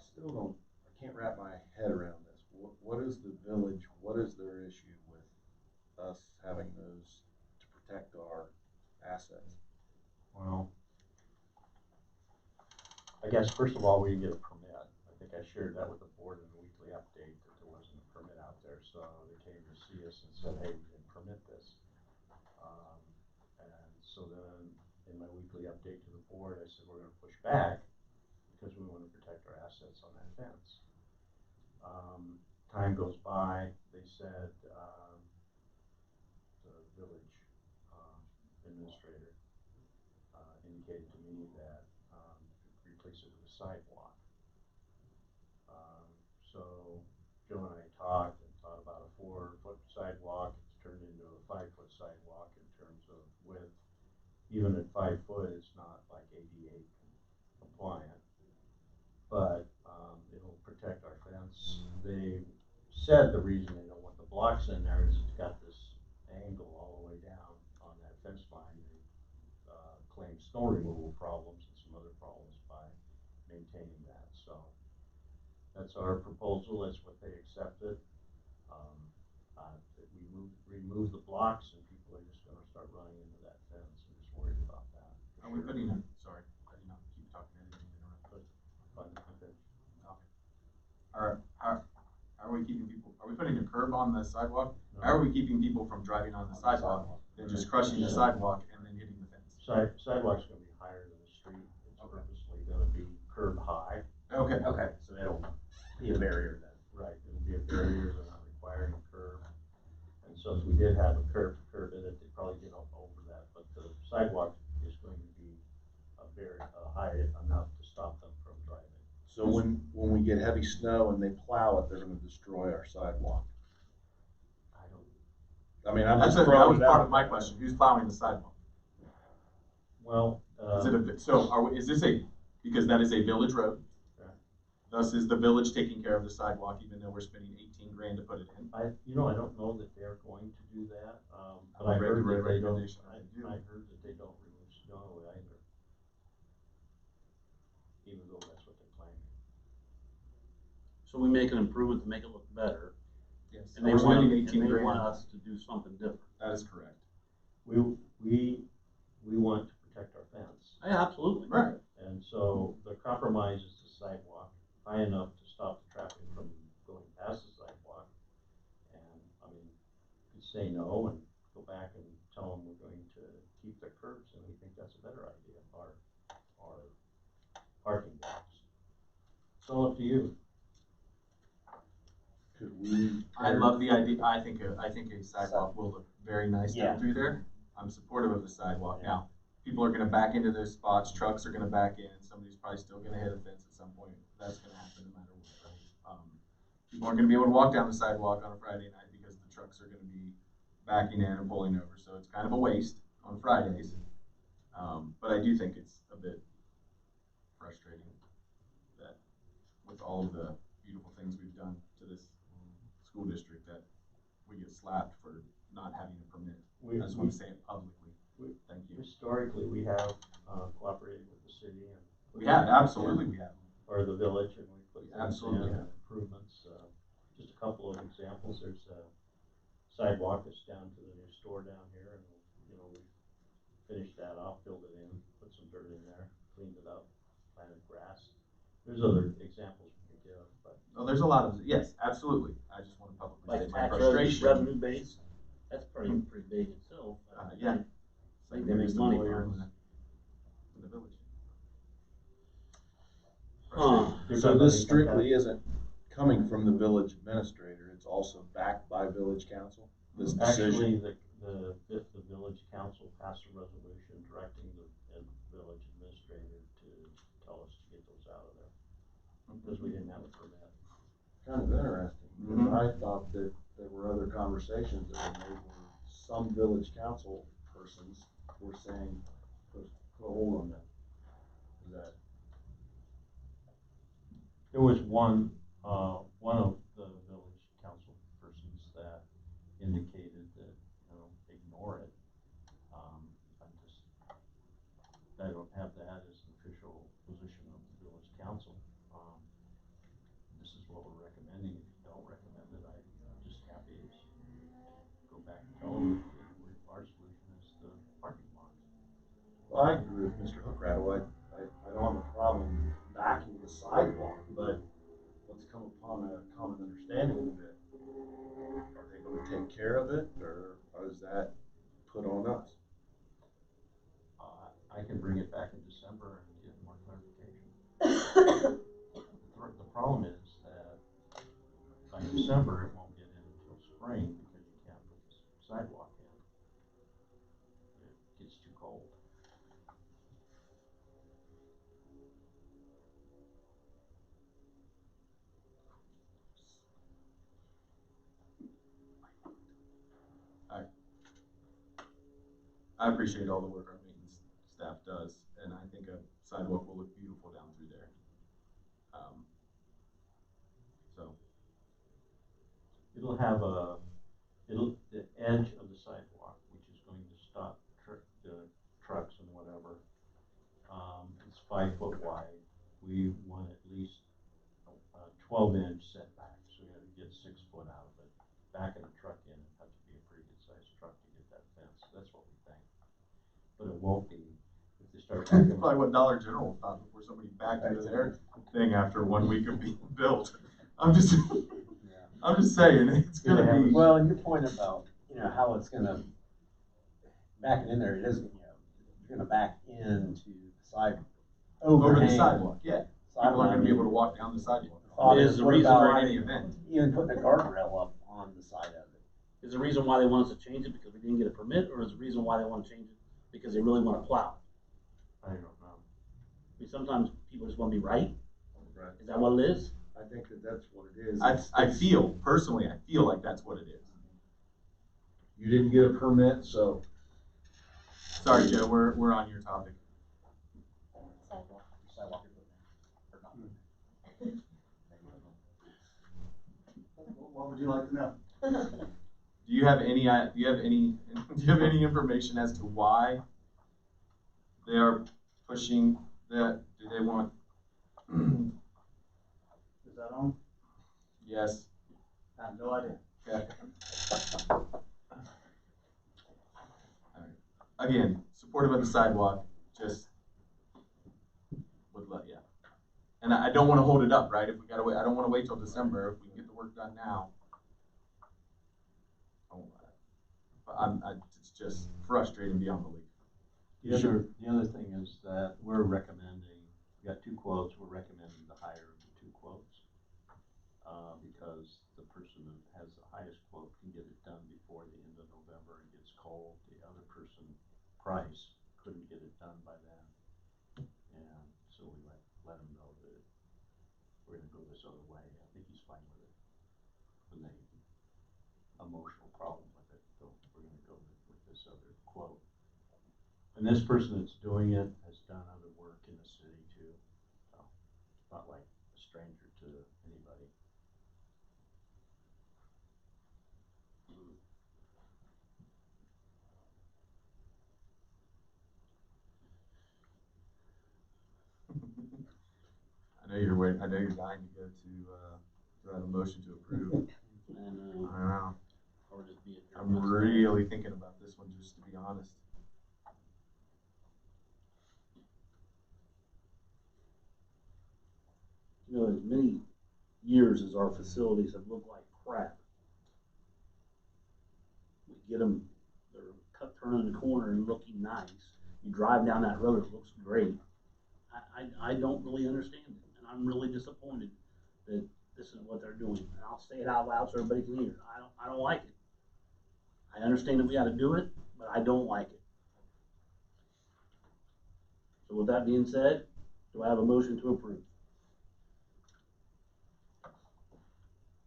still don't, I can't wrap my head around this. What is the village, what is their issue with us having those to protect our assets? Well, I guess first of all, we didn't get a permit. I think I shared that with the board in the weekly update that there wasn't a permit out there, so they came to see us and said, hey, we didn't permit this. And so then in my weekly update to the board, I said, we're gonna push back because we wanna protect our assets on that fence. Time goes by, they said, the village, administrator, indicated to me that, replace it with a sidewalk. So Joe and I talked and thought about a 4-foot sidewalk. It's turned into a 5-foot sidewalk in terms of width. Even at 5 foot, it's not like ADA compliant, but it'll protect our fence. They said the reason they don't want the blocks in there is it's got this angle all the way down on that fence line. They claim snow removal problems and some other problems by maintaining that. So that's our proposal. That's what they accepted. That we remove the blocks and people are just going to start running into that fence and just worried about that. Are we putting in, sorry, I did not keep talking, I didn't mean to interrupt. Okay. Are we keeping people, are we putting a curb on the sidewalk? No. How are we keeping people from driving on the sidewalk and just crushing the sidewalk and then hitting the fence? Sidewalk's going to be higher than the street. It's purposely going to be curb high. Okay. Okay, so it'll be a barrier then. Right, it'll be a barrier. They're not requiring a curb. And so if we did have a curb in it, they'd probably get up over that. But the sidewalk is going to be high enough to stop them from driving. So when we get heavy snow and they plow it, they're gonna destroy our sidewalk. I mean, I'm That just was throwing it part out. of my question, who's plowing the sidewalk? Well, Is it so is this because that is a village road? Yeah. Thus is the village taking care of the sidewalk even though we're spending 18 grand to put it in? I don't know that they're going to do that. But I I read the heard that they don't. recommendation. I heard that they don't remove snow either, even though that's what they're claiming. So we make an improvement to make it look better, Yes. and they We're want, spending and 18 they grand. want us to do something different. That is correct. We want to protect our fence. Yeah, absolutely. Right. And so the compromise is the sidewalk, high enough to stop the traffic from going past the sidewalk. And, I mean, you could say no and go back and tell them we're going to keep the curbs, and we think that's a better idea, our parking blocks. It's all up to you. Could we? I love the idea. I think a sidewalk will look very nice Yeah. down through there. I'm supportive of the sidewalk. Now, people are gonna back into those spots, trucks are gonna back in, somebody's probably still gonna hit a fence at some point. That's gonna happen no matter what, right? People aren't gonna be able to walk down the sidewalk on a Friday night because the trucks are gonna be backing in and pulling over, so it's kind of a waste on Fridays. But I do think it's a bit frustrating that with all of the beautiful things we've done to this school district that we get slapped for not having a permit. I just want to say it publicly. Thank you. Historically, we have cooperated with the city and. We have, absolutely we have. Or the village, and we put things in Absolutely. and improvements. Just a couple of examples. There's a sidewalk that's down to the new store down here, and you know, we finished that off, filled it in, put some dirt in there, cleaned it up, planted grass. There's other examples we could give, but. Oh, there's a lot of, yes, absolutely. I just want to publicly Like state my tax frustration. revenue base, that's pretty big itself. Yeah. Like Like they make maybe money lawyer from it. in the village. Huh. So this strictly isn't coming from the village administrator, it's also backed by village council, this Actually, decision? the village council passed a resolution directing the village administrator to tell us to get those out of there, because we didn't have a permit. Kind of interesting, because I thought that there were other conversations that were made where some village council persons were saying, put a hold on that. Is that? There was one of the village council persons that indicated that, you know, ignore it. I don't have that as an official position of the village council. This is what we're recommending. If you don't recommend it, I'm just happy to go back and tell them that our solution is the parking lot. Well, I agree with Mr. Hookrattle, I don't have a problem backing the sidewalk, but let's come upon a common understanding of it. Are they gonna take care of it, or is that put on us? I can bring it back in December and get more clarification. The problem is that by December, it won't get in until spring because you can't put the sidewalk in. It gets too cold. I appreciate all the work our maintenance staff does, and I think a sidewalk will look beautiful down through there. So. It'll have the edge of the sidewalk, which is going to stop trucks and whatever. It's 5 foot wide. We want at least a 12-inch setback, so we have to get 6 foot out of it. Backing a truck in, it has to be a pretty good sized truck to get that fence. That's what we think. But it won't be if they start That's backing. probably what Dollar General thought before somebody backed into their thing after 1 week of being built. I'm just saying, it's gonna be. Well, and your point about, you know, how it's gonna, backing in there, it is, you know, you're gonna back into the side, Over the overhang. sidewalk, yeah. People aren't gonna be able to walk down the sidewalk. Thought Is the what reason about for any event. even putting a guardrail up on the side of it? Is the reason why they want us to change it because we didn't get a permit, or is the reason why they want to change it because they really want to plow? I don't know. I mean, sometimes people just want to be right. Right. Is that what it is? I think that that's what it is. I feel, personally, I feel like that's what it is. You didn't get a permit, so. Sorry, Joe, we're on your topic. Sidewalk. What would you like to know? Do you have any information as to why they are pushing that? Do they want? Is that on? Yes. I have no idea. Okay. Alright. Again, supportive of the sidewalk, just would let, yeah. And I don't wanna hold it up, right? If we gotta wait, I don't wanna wait till December. If we can get the work done now. But it's just frustrating beyond belief. The other thing is that we're recommending, we got 2 quotes, we're recommending the higher of the 2 quotes. Because the person who has the highest quote can get it done before the end of November and gets cold. The other person, Price, couldn't get it done by then. And so we let him know that we're gonna go this other way. I think he's fine with it. When they emotional problem with it, so we're gonna go with this other quote. And this person that's doing it has done other work in the city too. So it's not like a stranger to anybody. I know you're waiting, I know you're dying to go to, do I have a motion to approve? And I don't know. are or just be it? I'm really thinking about this one, just to be honest. You know, as many years as our facilities have looked like crap, we get them, they're cut, turning the corner and looking nice. You drive down that road, it looks great. I don't really understand it, and I'm really disappointed that this is what they're doing. And I'll say it out loud so everybody can hear. I don't like it. I understand that we gotta do it, but I don't like it. So with that being said, do I have a motion to approve?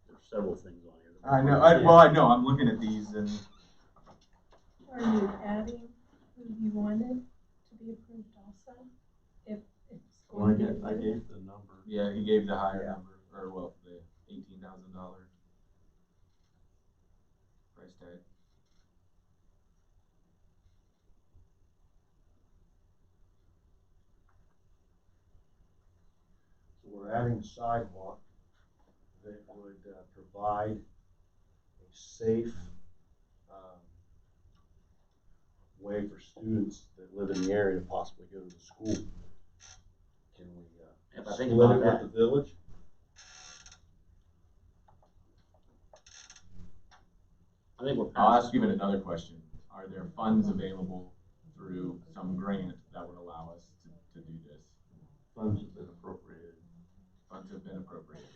There's several things on here. I know, I'm looking at these and Are you adding who you wanted to be approved also? If it's Well, going to be I approved? gave the number. yeah, he gave the higher number, or well, the $18,000 price tag. So we're adding a sidewalk that would provide a safe way for students that live in the area to possibly go to the school. Can we If I think split about it that, with the village? I think we're I'll past. ask you another question. Are there funds available through some grant that would allow us to do this? Funds have been appropriated. Funds have been appropriated.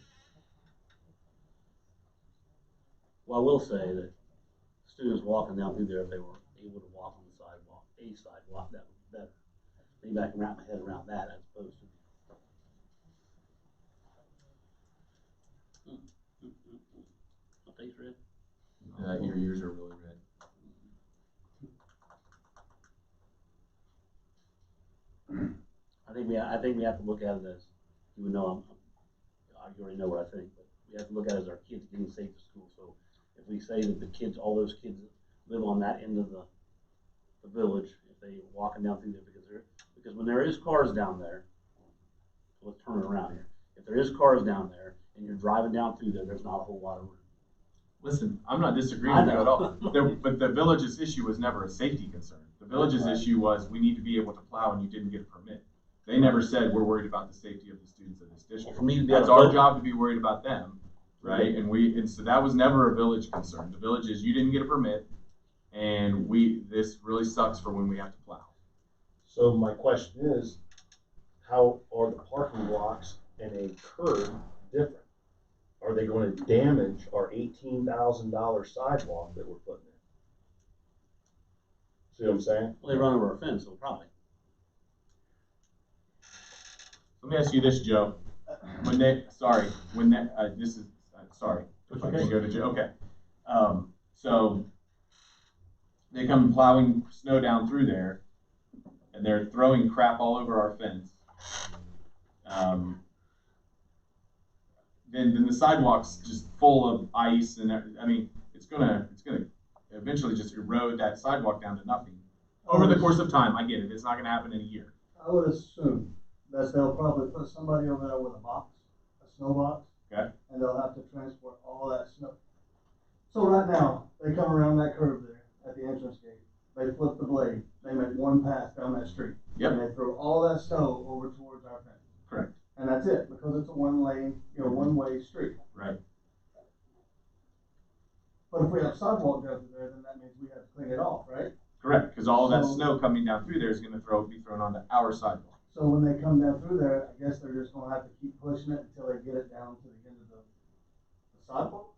Well, I will say that students walking down through there, if they were able to walk on the sidewalk, that would be better. Maybe I can wrap my head around that as opposed to. What taste red? Your ears are really red. I think we have to look at it as, even though you already know what I think, but we have to look at it as our kids getting safe to school. So if we say that the kids, all those kids that live on that end of the village, if they walking down through there, because when there is cars down there, let's turn it around here. If there is cars down there and you're driving down through there, there's not a whole lot of room. Listen, I'm not disagreeing with you at all. But the village's issue was never a safety concern. The village's issue was we need to be able to plow and you didn't get a permit. They never said we're worried about the safety of the students of this district. For me to be That's able to our job to be worried about them, right? And so that was never a village concern. The village is you didn't get a permit and this really sucks for when we have to plow. So my question is, how are the parking blocks and a curb different? Are they going to damage our $18,000 sidewalk that we're putting in? See what I'm saying? Well, they run over a fence, so probably. Let me ask you this, Joe. Sorry, if I can go to Joe, okay. So they come plowing snow down through there and they're throwing crap all over our fence. Then the sidewalk's just full of ice and I mean, it's gonna eventually just erode that sidewalk down to nothing. Over the course of time, I get it, it's not gonna happen in a year. I would assume that they'll probably put somebody over there with a box, a snow box. Okay. And they'll have to transport all that snow. So right now, they come around that curve there at the entrance gate. They flip the blade. They make one pass down that street. Yep. And they throw all that snow over towards our fence. Correct. And that's it, because it's a one-way street. Right. But if we have sidewalk down through there, then that means we have to clean it off, right? Correct, because all of that So- snow coming down through there is gonna be thrown onto our sidewalk. So when they come down through there, I guess they're just gonna have to keep pushing it until they get it down to the end of the sidewalk?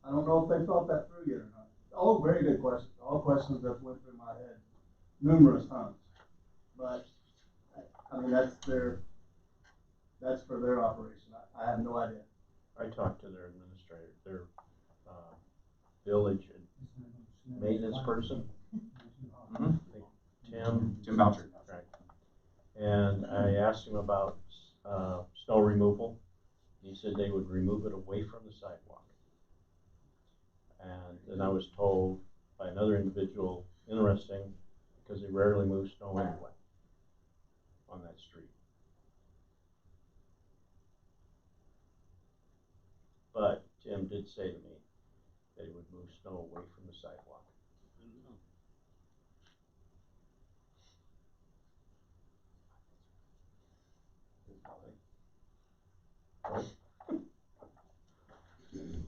I don't know if they thought that through yet or not. All very good questions, all questions that went through my head numerous times. But, I mean, that's for their operation. I have no idea. I talked to their administrator, their village maintenance person. Mhm. Tim Boucher. Right. And I asked him about snow removal. He said they would remove it away from the sidewalk. And then I was told by another individual, interesting, because they rarely move snow anyway on that street. But Tim did say to me they would move snow away from the sidewalk.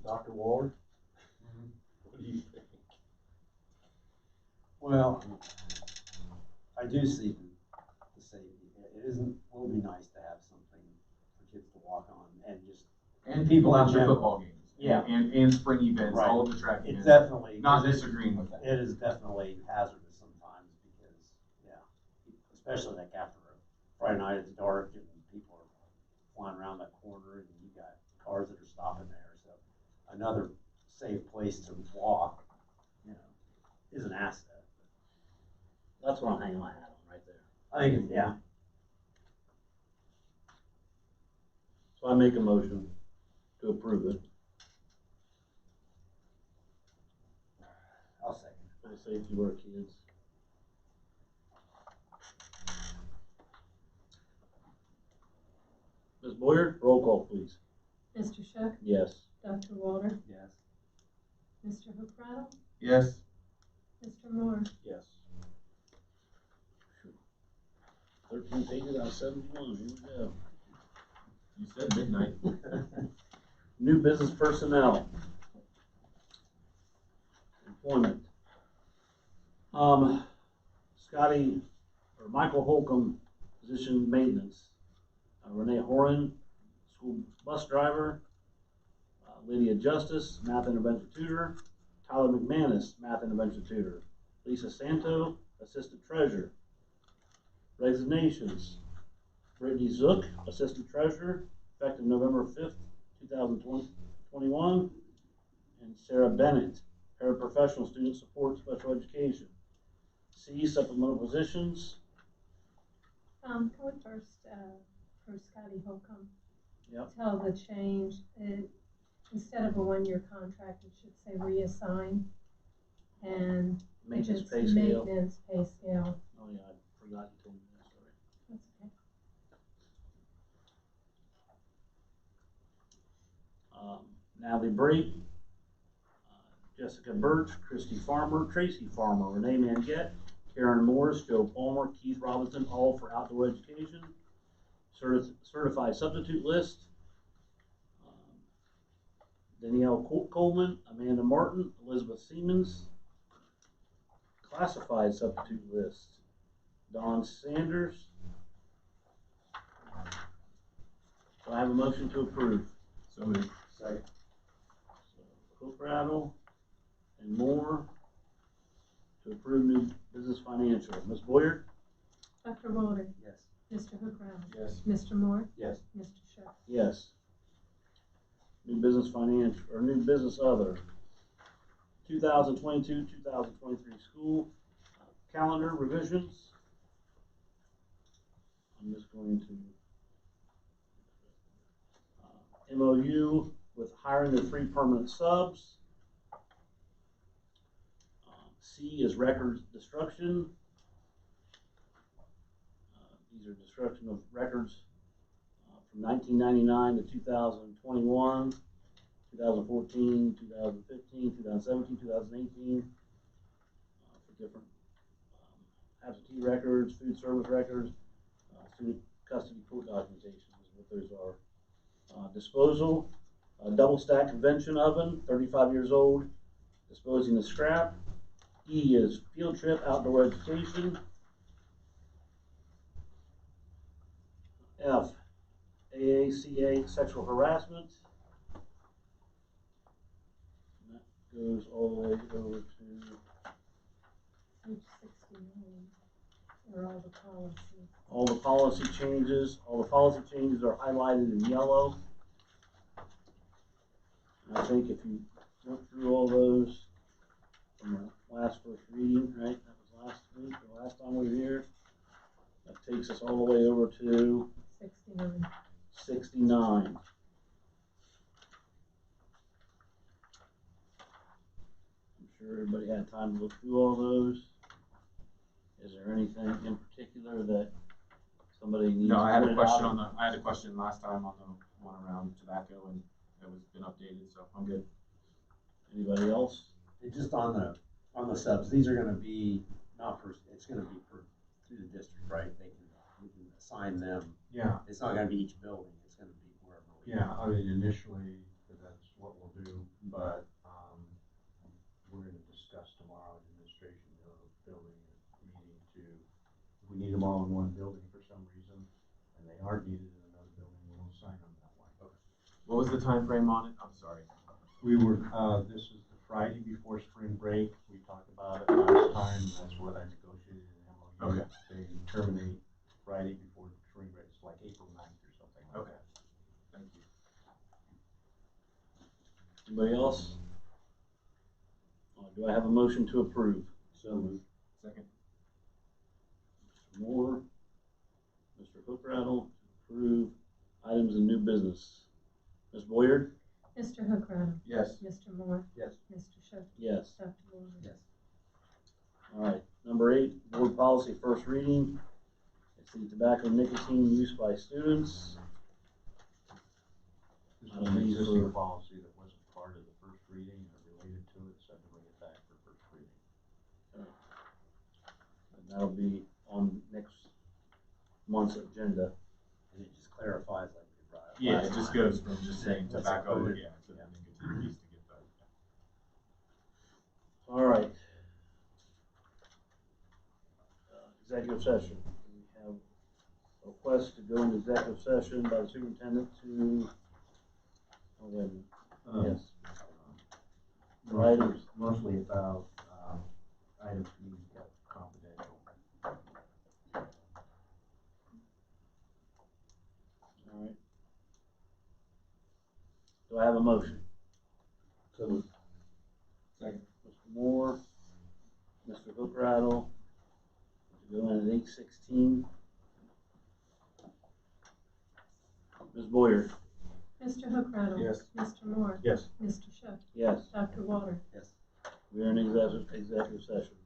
Dr. Waller? What do you think? Well, I do see the safety. It isn't, will be nice to have something for kids to walk on and just. And people in have their general. football games. Yeah. And spring events, Right. all of the track It's events. definitely. Not disagreeing with that. It is definitely hazardous sometimes because, yeah, especially like after a Friday night, it's dark and people are flying around that corner and you got cars that are stopping there. So another safe place to walk, you know, is an asset. That's what I'm hanging my hat on right there. I think, yeah. So I make a motion to approve it. I'll second. For the safety of our kids. Ms. Boyer, roll call, please. Mr. Shook, Yes. Dr. Walter, Yes. Mr. Hooprattle, Yes. Mr. Moore. Yes. 13 pages out of 71, here we go. You said midnight. New business personnel. Employment. Scotty, or Michael Holcomb, position maintenance. Renee Horan, school bus driver. Lydia Justice, math intervention tutor. Tyler McManus, math intervention tutor. Lisa Santo, assistant treasurer. Resignations. Brittany Zook, assistant treasurer, effective November 5th, 2021. And Sarah Bennett, paraprofessional student support special education. C, supplemental positions. Can we first, for Scotty Holcomb? Yep. Tell the change, instead of a one-year contract, it should say reassign. And Maintenance it's pay scale. Maintenance pay scale. Oh yeah, I forgot you told me that, sorry. That's okay. Natalie Brake, Jessica Birch, Christy Farmer, Tracy Farmer, Renee Manget, Karen Morris, Joe Palmer, Keith Robinson, all for outdoor education. Certified substitute list. Danielle Coleman, Amanda Martin, Elizabeth Siemens. Classified substitute list. Don Sanders. So I have a motion to approve. So moved. Second. Hook Rattle and Moore to approve new business financial. Ms. Boyer? Dr. Walter, Yes. Mr. Hooprattle, Yes. Mr. Moore, Yes. Mr. Shook. Yes. New business financial, or new business other. 2022-2023 school calendar revisions. I'm just going to MOU with hiring of 3 permanent subs. C is records destruction. These are destruction of records from 1999 to 2021, 2014, 2015, 2017, 2018, for different absentee records, food service records, student custody court documentation is what those are. Disposal, double stack convention oven, 35 years old, disposing of scrap. E is field trip outdoor education. F, AACA sexual harassment. And that goes all the way over to Page 69, are all the policies. all the policy changes. All the policy changes are highlighted in yellow. And I think if you went through all those from the last first reading, right, that was last week, or last time we were here, that takes us all the way over to 69. 69. I'm sure everybody had time to look through all those. Is there anything in particular that somebody needs? No, I had a pointed question out? on the, I had a question last time on the one around tobacco and it was been updated, so I'm good. Anybody else? And just on the subs, these are gonna be not for, it's gonna be for, through the district, right? We can assign them. Yeah, It's not gonna be each building, it's gonna be wherever we. yeah, I mean, initially, that's what we'll do, but, we're gonna discuss tomorrow at administration building meeting to, if we need them all in one building for some reason, and they aren't needed in another building, we'll assign them that way. What was the time frame on it? I'm sorry. We were, this is the Friday before spring break, we talked about it last time, and that's what I negotiated in MOU. Okay. They terminate Friday before spring break, it's like April 9th or something like Okay. that. Thank you. Anybody else? Do I have a motion to approve? So moved. Second. Mr. Moore, Mr. Hookrattle, to approve items in new business. Ms. Boyer? Mr. Hookrattle? Yes. Mr. Moore? Yes. Mr. Shuffle? Yes. Dr. Warner? Yes. All right, number 8, board policy, first reading. It's the tobacco nicotine use by students. This was an existing policy that wasn't part of the first reading and related to it, so I had to bring it back for first reading. And that'll be on next month's agenda. And it just clarifies like we brought up. Yeah, last it just time. goes from just saying What's tobacco, included. yeah, to the nicotine piece to get that. All right. Executive session. We have a request to go into executive session by the superintendent to, oh, wait a minute. Yes. Items. Mostly about, items we need to keep confidential. All right. Do I have a motion? So Second. Mr. Moore, Mr. Hookrattle, to go in at 8:16. Ms. Boyer? Mr. Hookrattle? Yes. Mr. Moore? Yes. Mr. Shuffle? Yes. Dr. Warner? yes. We are in executive session.